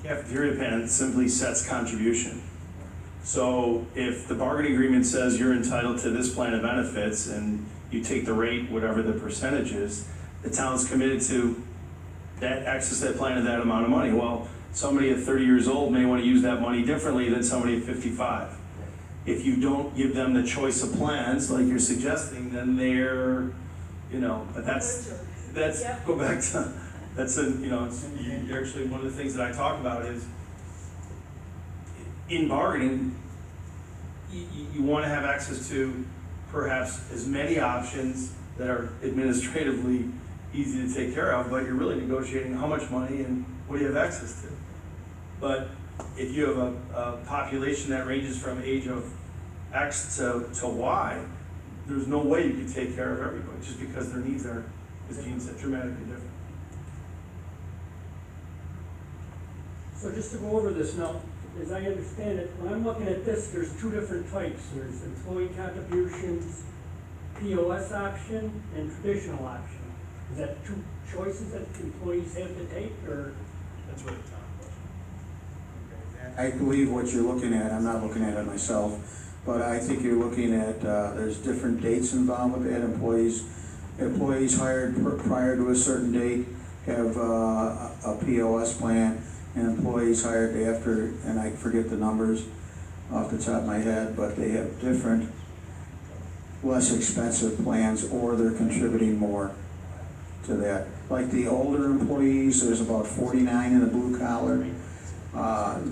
Cafeteria plan simply sets contribution. So if the bargaining agreement says you're entitled to this plan of benefits and you take the rate, whatever the percentage is, the town's committed to that access to that plan at that amount of money. Well, somebody at 30 years old may want to use that money differently than somebody at 55. If you don't give them the choice of plans like you're suggesting, then they're, you know, but that's, Yep. go back to, that's a, you know, it's, you're actually, one of the things that I talk about is in bargaining, you want to have access to perhaps as many options that are administratively easy to take care of, but you're really negotiating how much money and what do you have access to. But if you have a population that ranges from age of X to Y, there's no way you can take care of everybody just because their needs are, as Gene said, dramatically different. So just to go over this now, as I understand it, when I'm looking at this, there's two different types. There's employee contributions, POS option, and traditional option. Is that two choices that employees have to take, or? That's what it's on. I believe what you're looking at, I'm not looking at it myself, but I think you're looking at, there's different dates involved with that. Employees hired prior to a certain date have a POS plan, and employees hired after, and I forget the numbers off the top of my head, but they have different, less expensive plans, or they're contributing more to that. Like the older employees, there's about 49 in the blue collar.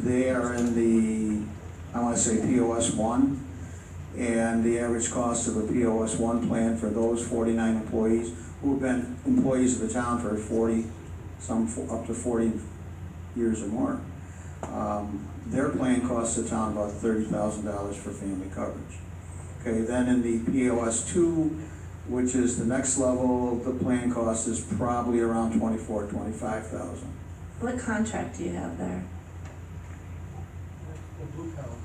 They are in the, I want to say POS 1, and the average cost of a POS 1 plan for those 49 employees who have been employees of the town for 40, up to 40 years or more, their plan costs the town about $30,000 for family coverage. Okay, then in the POS 2, which is the next level, the plan cost is probably around $24,000, $25,000. What contract do you have there? The blue collar.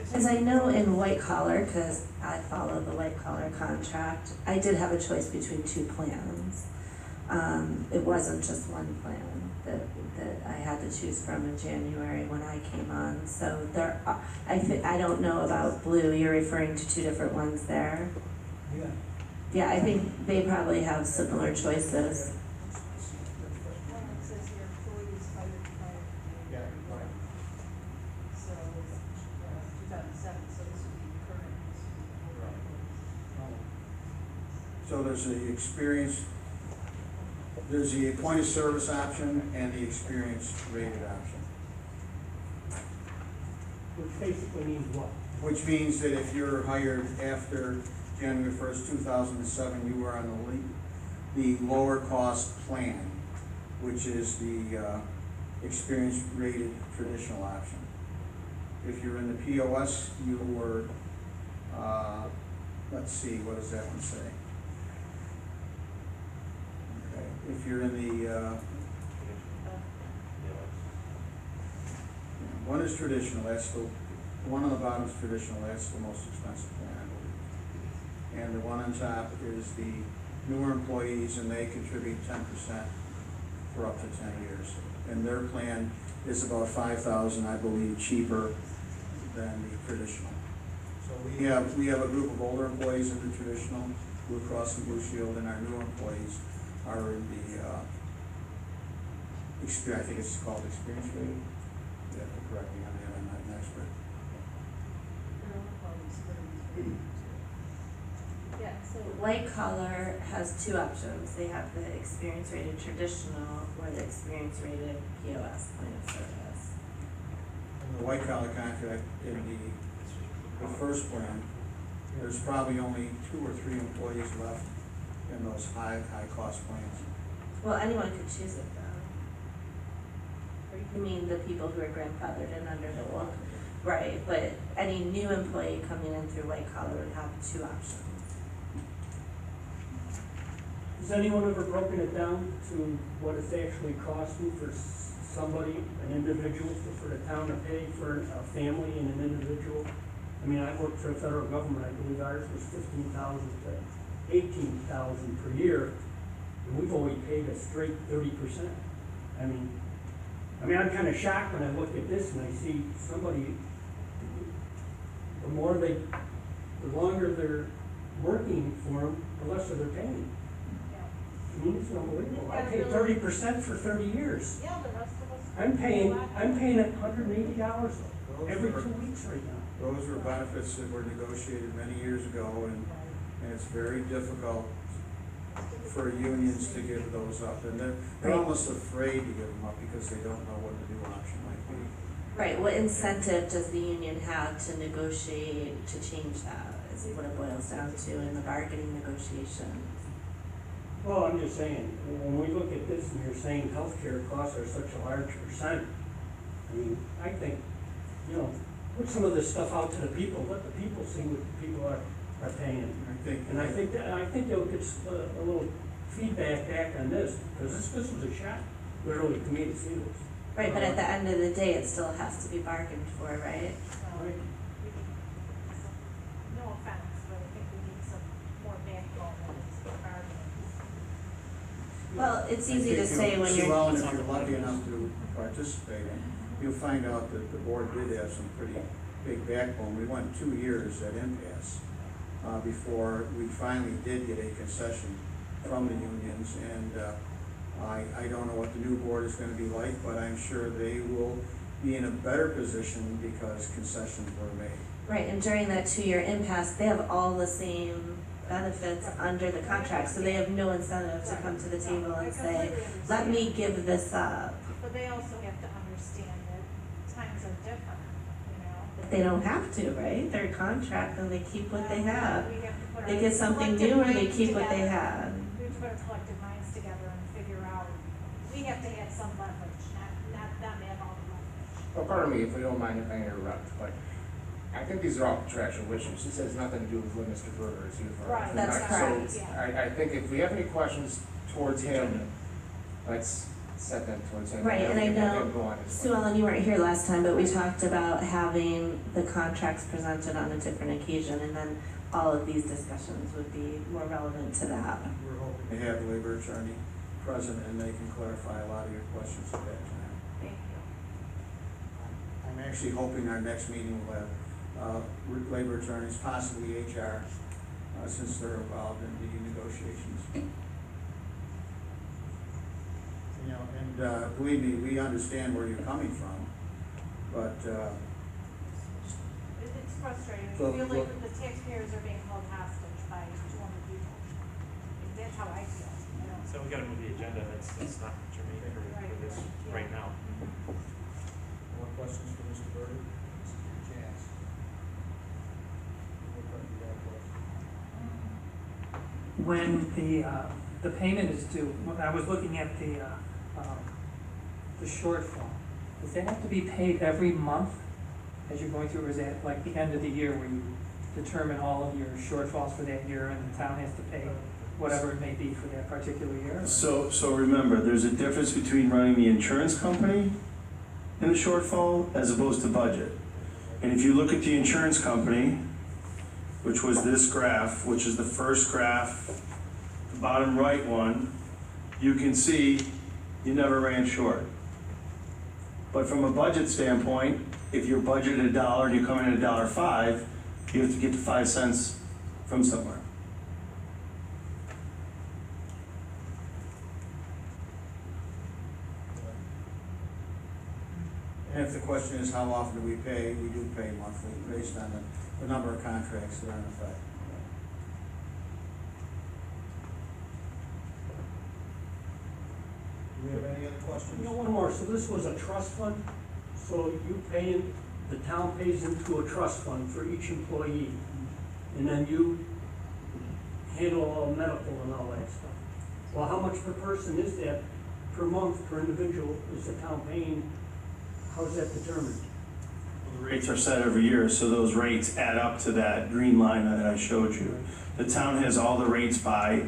Because I know in white collar, because I follow the white collar contract, I did have a choice between two plans. It wasn't just one plan that I had to choose from in January when I came on. So there, I don't know about blue. You're referring to two different ones there. Yeah. Yeah, I think they probably have similar choices. Well, it says here employees hired prior to Yeah, right. So, 2007, so this would be current. So there's the experience, there's the appointed service option and the experience rated option. Which basically means what? Which means that if you're hired after January 1st, 2007, you were on the lower cost plan, which is the experience rated traditional option. If you're in the POS, you were, let's see, what does that one say? Okay, if you're in the, one is traditional, that's the one on the bottom is traditional, that's the most expensive plan, I believe. And the one on top is the newer employees, and they contribute 10% for up to 10 years. And their plan is about $5,000, I believe, cheaper than the traditional. So we have a group of older employees in the traditional, Blue Cross and Blue Shield, and our newer employees are in the I think it's called experience rated. You have to correct me on that, I'm not an expert. Yeah, so. White collar has two options. They have the experience rated traditional or the experience rated POS, point of service. In the white collar contract, in the first plan, there's probably only 2 or 3 employees left in those high-cost plans. Well, anyone could choose it though. You mean the people who are grandfathered in under the old, right, but any new employee coming in through white collar would have two options. Has anyone ever broken it down to what it's actually costing for somebody, an individual, for the town to pay for a family and an individual? I mean, I work for the federal government, I believe ours was 15,000 to 18,000 per year, and we've only paid a straight 30%. I mean, I'm kinda shocked when I look at this and I see somebody, the longer they're working for them, the less they're paying. I mean, it's unbelievable. I paid 30% for 30 years. Yeah, the rest of us. I'm paying $180 every 2 weeks right now. Those were benefits that were negotiated many years ago, and it's very difficult for unions to give those up. And they're almost afraid to give them up because they don't know what the new option might be. Right, what incentive does the union have to negotiate to change that, is what it boils down to in the bargaining negotiations. Well, I'm just saying, when we look at this and you're saying healthcare costs are such a large percent, I mean, I think, put some of this stuff out to the people, let the people see what the people are paying. I think they'll get a little feedback back on this, because this was a shock, literally, to me to see this. Right, but at the end of the day, it still has to be bargained for, right? Right. No offense, but I think we need some more backbone than just bargaining. Well, it's easy to say when you're. Well, and if you're lucky enough to participate, you'll find out that the board did have some pretty big backbone. We went 2 years at impasse before we finally did get a concession from the unions, and I don't know what the new board is gonna be like, but I'm sure they will be in a better position because concessions were made. Right, and during that 2-year impasse, they have all the same benefits under the contract, so they have no incentive to come to the table and say, let me give this up. But they also have to understand that times are different, They don't have to, right? They're contract and they keep what they have. We have to put They our get something collective new or they minds keep what they together. have. We have to put our collective minds together and figure out, we have to have some leverage, not have all the leverage. Well, pardon me if you don't mind if I interrupt, but I think these are all contractual issues. This has nothing to do with what Mr. Berger is here for. Right, that's correct, So yeah. I think if we have any questions towards him, let's set them towards him. Right, and I Let him know, go on his Sue way. Ellen, you weren't here last time, but we talked about having the contracts presented on a different occasion, and then all of these discussions would be more relevant to that. We're hoping to have the labor attorney present, and they can clarify a lot of your questions at that time. Thank you. I'm actually hoping our next meeting will have labor attorneys, possibly HR, since they're involved in the negotiations. And believe me, we understand where you're coming from, but It's frustrating, I So, feel well- like the taxpayers are being held hostage by 200 people. That's how I feel, So we gotta move the agenda, that's not germane for this right now. more questions for Mr. Berger? Mr. Chance? When the payment is due, when I was looking at the shortfall, does that have to be paid every month as you're going through, or is that like the end of the year where you determine all of your shortfalls for that year and the town has to pay whatever it may be for that particular year? So remember, there's a difference between running the insurance company in the shortfall as opposed to budget. And if you look at the insurance company, which was this graph, which is the first graph, the bottom right one, you can see you never ran short. But from a budget standpoint, if you're budgeted $1 and you come in at $1.05, you have to get to 5 cents from somewhere. And if the question is how often do we pay, we do pay monthly based on the number of contracts that are in effect. Do we have any other questions? One more, so this was a trust fund, so the town pays into a trust fund for each employee, and then you handle all medical and all that stuff. Well, how much per person is that per month, per individual, is the town paying? How is that determined? The rates are set every year, so those rates add up to that green line that I showed you. The town has all the rates by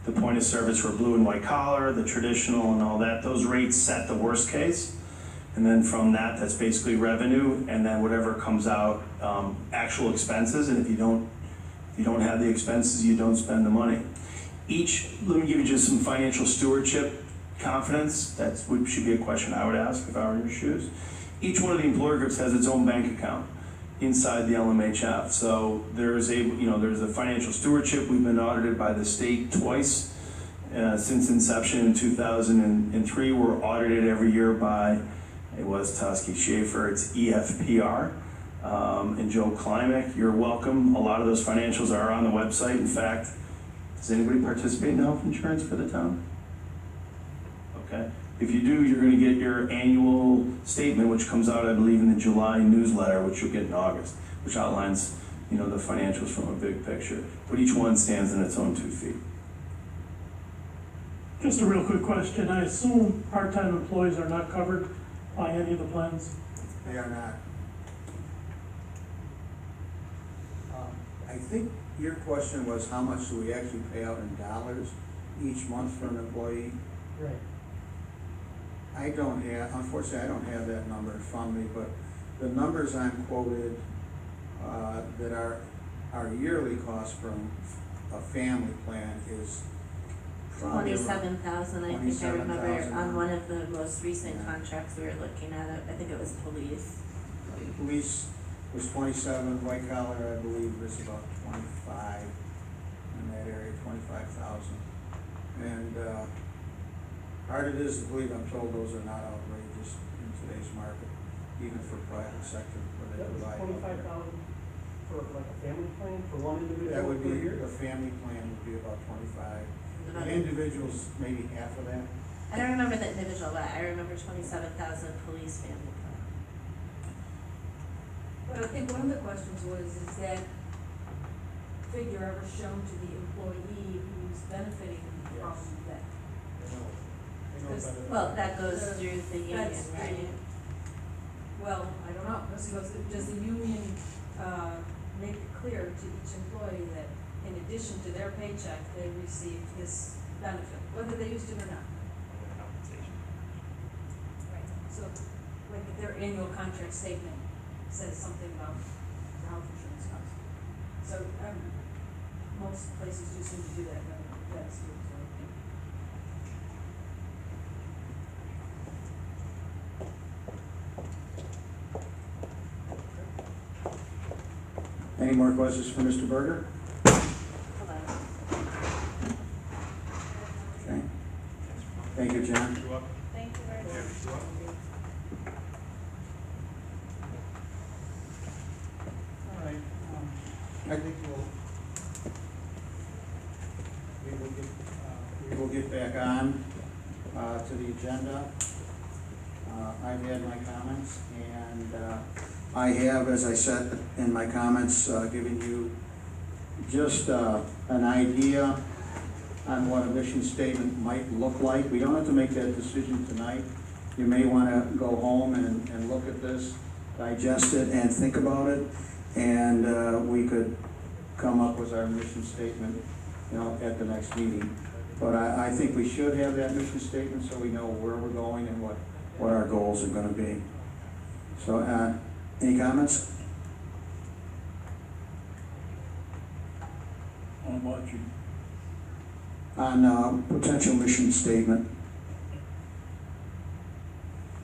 the point of service for blue and white collar, the traditional and all that. Those rates set the worst case. And then from that, that's basically revenue, and then whatever comes out, actual expenses, and if you don't have the expenses, you don't spend the money. Let me give you just some financial stewardship confidence. That should be a question I would ask if I were in your shoes. Each one of the employer groups has its own bank account inside the LMHF. So there's a financial stewardship. We've been audited by the state twice since inception in 2003. We're audited every year by, it was Tusky Schaefer, it's EFPR, and Joe Klimek. You're welcome. A lot of those financials are on the website. In fact, does anybody participate in health insurance for the town? Okay. If you do, you're going to get your annual statement, which comes out, I believe, in the July newsletter, which you'll get in August, which outlines, the financials from a big picture. But each one stands on its own 2 feet. Just a real quick question. I assume part-time employees are not covered by any of the plans? They are not. I think your question was how much do we actually pay out in dollars each month for an employee? Right. Unfortunately, I don't have that number in front of me, but the numbers I'm quoted, that our yearly cost from a family plan is probably 27,000, I think I remember, 27,000. on one of the most recent contracts we were looking at, I think it was police. Police was 27, white collar, I believe, was about 25 in that area, 25,000. And hard it is to believe, I'm told those are not outrageous in today's market, even for private sector where they provide. 25,000 for like a family plan for one individual? That would per be, year? the family plan would be about 25. The individuals, maybe half of that. I don't remember the individual, but I remember 27,000 police family plan. But I think one of the questions was, is that figure ever shown to the employee who's benefiting from that? Well, that goes through the union, That's the- right? Well, I don't know, does the union, make it clear to each employee that in addition to their paycheck, they receive this benefit, whether they used it or not? Right, so, like, if their annual contract statement says something about the health insurance cost. So, most places do seem to do that, that's good, so. Any more questions for Mr. Berger? Hold on. Okay. Thank you, John. You're welcome. Thank you very much. All right, I think we will get back on, to the agenda. I've had my comments, and, I have, as I said in my comments, given you just, an idea on what a mission statement might look like. We don't have to make that decision tonight. You may wanna go home and look at this, digest it, and think about it, and we could come up with our mission statement, at the next meeting. But I think we should have that mission statement so we know where we're going and what our goals are gonna be. So, any comments? On what you, On potential mission statement?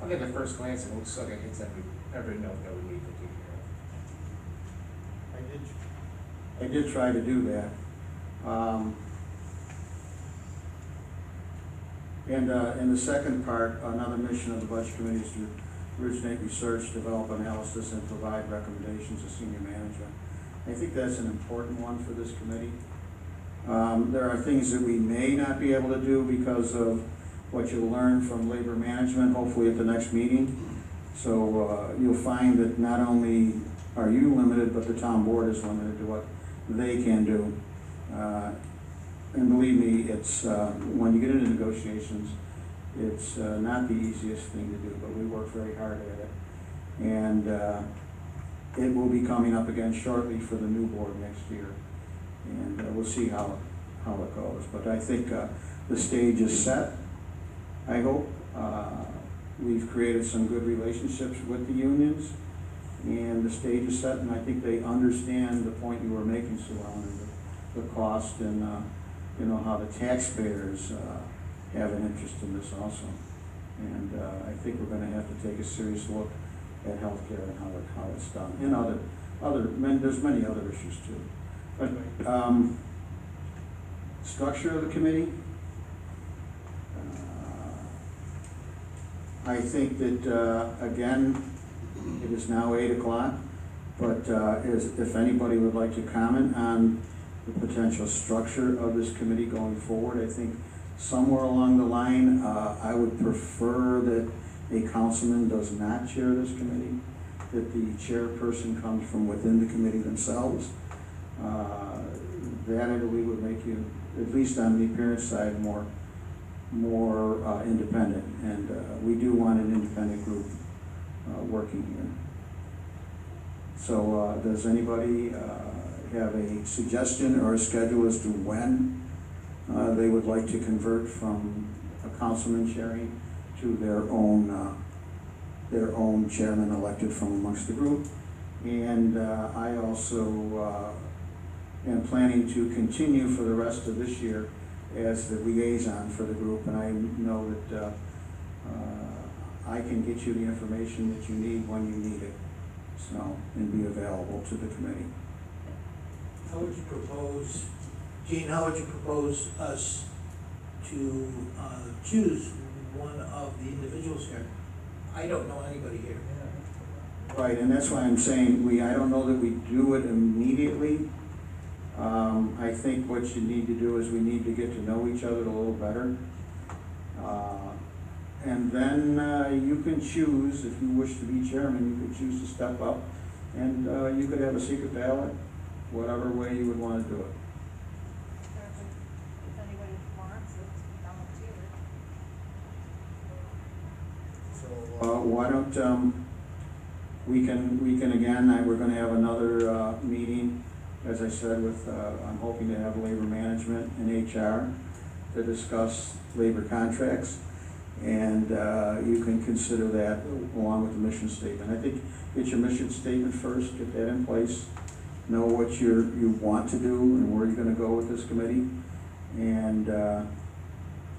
I think at first glance, it looks like it hits every note that we need to take care of. I did try to do that. In the second part, another mission of the Budget Committee is to originate research, develop analysis, and provide recommendations to senior management. I think that's an important one for this committee. There are things that we may not be able to do because of what you'll learn from labor management, hopefully at the next meeting. So you'll find that not only are you limited, but the town board is limited to what they can do. And believe me, it's, when you get into negotiations, it's not the easiest thing to do, but we work very hard at it. And it will be coming up again shortly for the new board next year. And we'll see how it goes. But I think the stage is set, I hope. We've created some good relationships with the unions, and the stage is set, and I think they understand the point you were making, Sue Ellen, and the cost and, you know, how the taxpayers have an interest in this also. And I think we're gonna have to take a serious look at healthcare and how it's done, and there's many other issues too. But structure of the committee, I think that, again, it is now 8 o'clock, but if anybody would like to comment on the potential structure of this committee going forward, I think somewhere along the line, I would prefer that a councilman does not chair this committee, that the chairperson comes from within the committee themselves. That I believe would make you, at least on the appearance side, more independent, and we do want an independent group working here. So does anybody have a suggestion or a schedule as to when they would like to convert from a councilman chairing to their own chairman elected from amongst the group? And I also am planning to continue for the rest of this year as the liaison for the group, and I know that I can get you the information that you need when you need it, so, and be available to the committee. How would you propose, Gene, how would you propose us to choose one of the individuals here? I don't know anybody here. Right, and that's why I'm saying I don't know that we do it immediately. I think what you need to do is we need to get to know each other a little better. And then you can choose, if you wish to be chairman, you could choose to step up, and you could have a secret ballot, whatever way you would want to do it. If anybody wants, it's down to you. So why don't we can again, we're going to have another meeting, as I said, with I'm hoping to have labor management and HR to discuss labor contracts, and you can consider that along with the mission statement. I think get your mission statement first, get that in place, know what you want to do and where you're going to go with this committee, and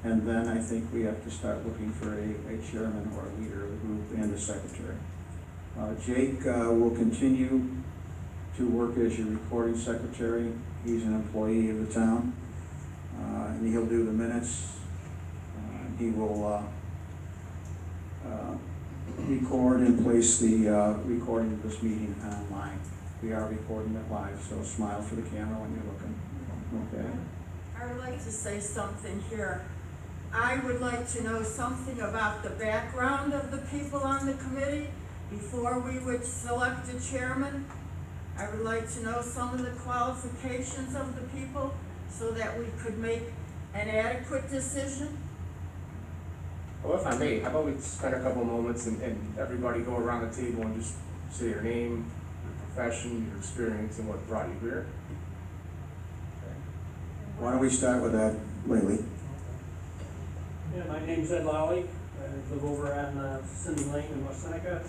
then I think we have to start looking for a chairman or a leader of the group and a secretary. Jake will continue to work as your recording secretary. He's an employee of the town, and he'll do the minutes. He will record and place the recording of this meeting online. We are recording it live, so smile for the camera when you're looking. Okay? I would like to say something here. I would like to know something about the background of the people on the committee before we would select a chairman. I would like to know some of the qualifications of the people so that we could make an adequate decision. Well, if I may, how about we spend a couple moments and everybody go around the table and just say your name, your profession, your experience, and what brought you here? Why don't we start with that, Laley? Yeah, my name's Ed Lally. I live over on Cindy Lane in West Seneca.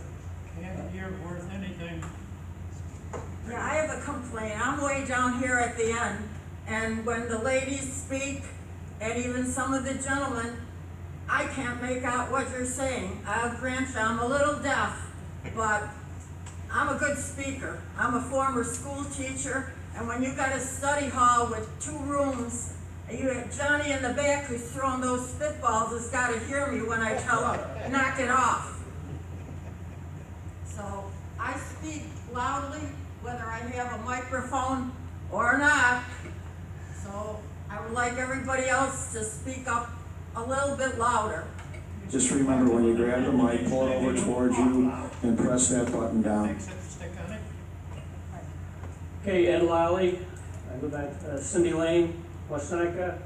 Can't hear worth anything. Yeah, I have a complaint. I'm way down here at the end, and when the ladies speak, and even some of the gentlemen, I can't make out what you're saying. I'll grant you, I'm a little deaf, but I'm a good speaker. I'm a former school teacher, and when you got a study hall with 2 rooms, and you have Johnny in the back who's throwing those spitballs has got to hear me when I tell him, knock it off. So I speak loudly, whether I have a microphone or not. So I would like everybody else to speak up a little bit louder. Just remember, when you grab the mic, pull it over towards you and press that button down. Okay, Ed Lally. I live at Cindy Lane, West Seneca.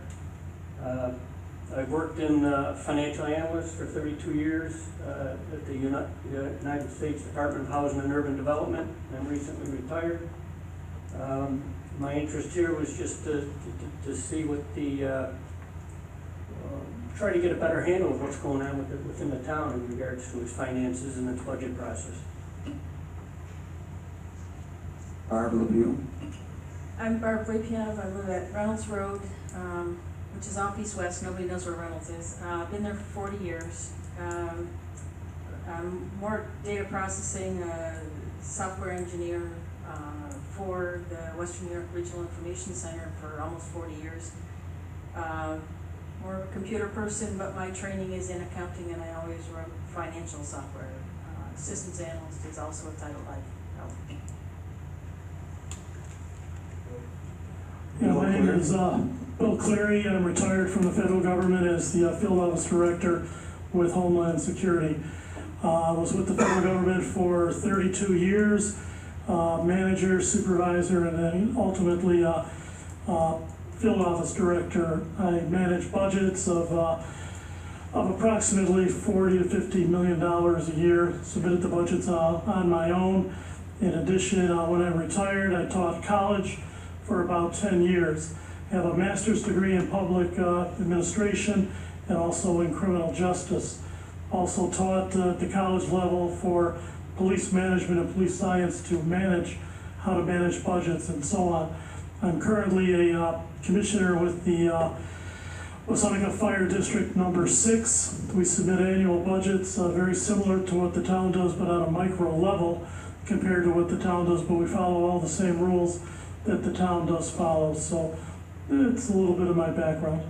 I've worked in financial analyst for 32 years at the United States Department of Housing and Urban Development. I'm recently retired. My interest here was just to see what the, try to get a better handle of what's going on within the town in regards to its finances and its budget process. Barb LeBeau. I'm Barb Rapiev. I live at Reynolds Road, which is off East West. Nobody knows where Reynolds is. Been there for 40 years. I'm more data processing, software engineer for the Western New York Regional Information Center for almost 40 years. More of a computer person, but my training is in accounting, and I always run financial software. Systems analyst is also a title I've held. Yeah, my name is Bill Cleary. I'm retired from the federal government as the field office director with Homeland Security. I was with the federal government for 32 years, manager, supervisor, and then ultimately field office director. I manage budgets of approximately $40 to $50 million a year, submitted the budgets on my own. In addition, when I retired, I taught college for about 10 years. I have a master's degree in public administration and also in criminal justice. Also taught at the college level for police management and police science to manage how to manage budgets and so on. I'm currently a commissioner with the Waseneca Fire District number 6. We submit annual budgets very similar to what the town does, but on a micro level compared to what the town does, but we follow all the same rules that the town does follow. So it's a little bit of my background.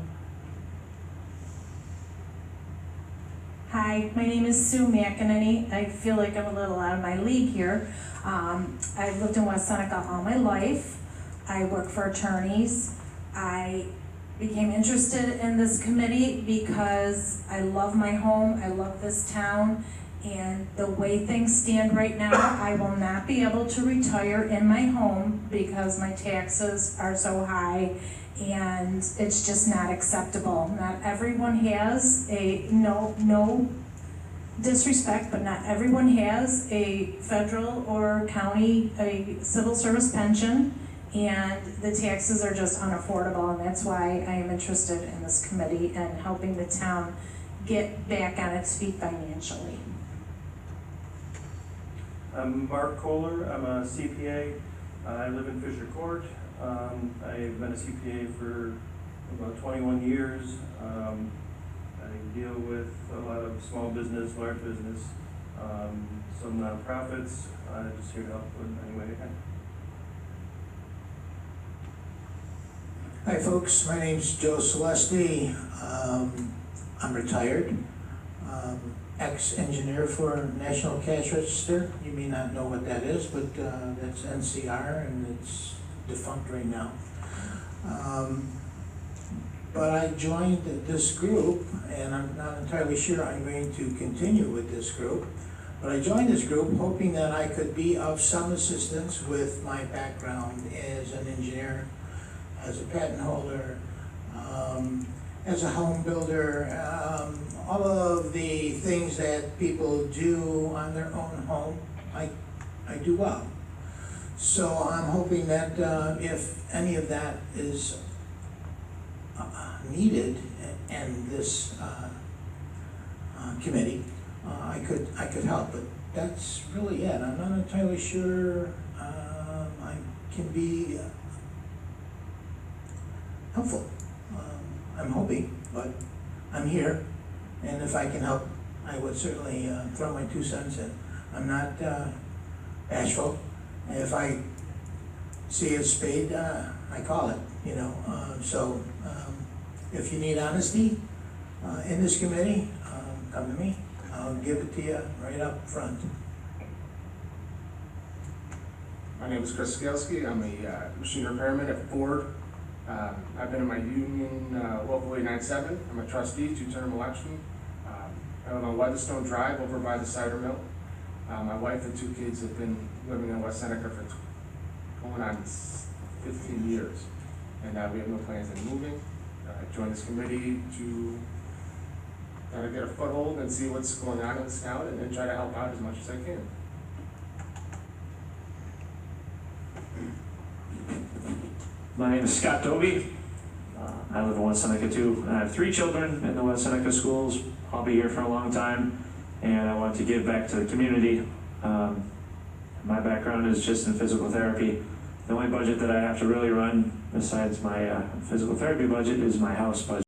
Hi, my name is Sue McEnany. I feel like I'm a little out of my league here. I've lived in West Seneca all my life. I work for attorneys. I became interested in this committee because I love my home, I love this town, and the way things stand right now, I will not be able to retire in my home because my taxes are so high, and it's just not acceptable. Not everyone has no disrespect, but not everyone has a federal or county, a civil service pension, and the taxes are just unaffordable, and that's why I am interested in this committee and helping the town get back on its feet financially. I'm Mark Kohler. I'm a CPA. I live in Fisher Court. I've been a CPA for about 21 years. I deal with a lot of small business, large business, some nonprofits. Just here to help in any way I can. Hi folks, my name's Joe Celesti. I'm retired, ex-engineer for National Cash Register. You may not know what that is, but that's NCR, and it's defunct right now. But I joined this group, and I'm not entirely sure I'm going to continue with this group, but I joined this group hoping that I could be of some assistance with my background as an engineer, as a patent holder, as a home builder, all of the things that people do on their own home, I do well. So I'm hoping that if any of that is needed in this committee, I could help. But that's really it. I'm not entirely sure I can be helpful. I'm hoping, but I'm here, and if I can help, I would certainly throw my 2 cents in. I'm not bashful. If I see a spade, I call it, you know. So if you need honesty in this committee, come to me. I'll give it to you right up front. My name is Chris Skalski. I'm a machine repairman at Ford. I've been in my union Local 897. I'm a trustee, 2-term election. I live on Weatherstone Drive over by the cider mill. My wife and 2 kids have been living in West Seneca for going on 15 years. And now we have no plans on moving. I joined this committee to kind of get a foothold and see what's going on in Scout and then try to help out as much as I can. My name is Scott Doby. I live in West Seneca too. I have 3 children in the West Seneca schools. I'll be here for a long time, and I want to give back to the community. My background is just in physical therapy. The only budget that I have to really run, besides my physical therapy budget, is my house budget.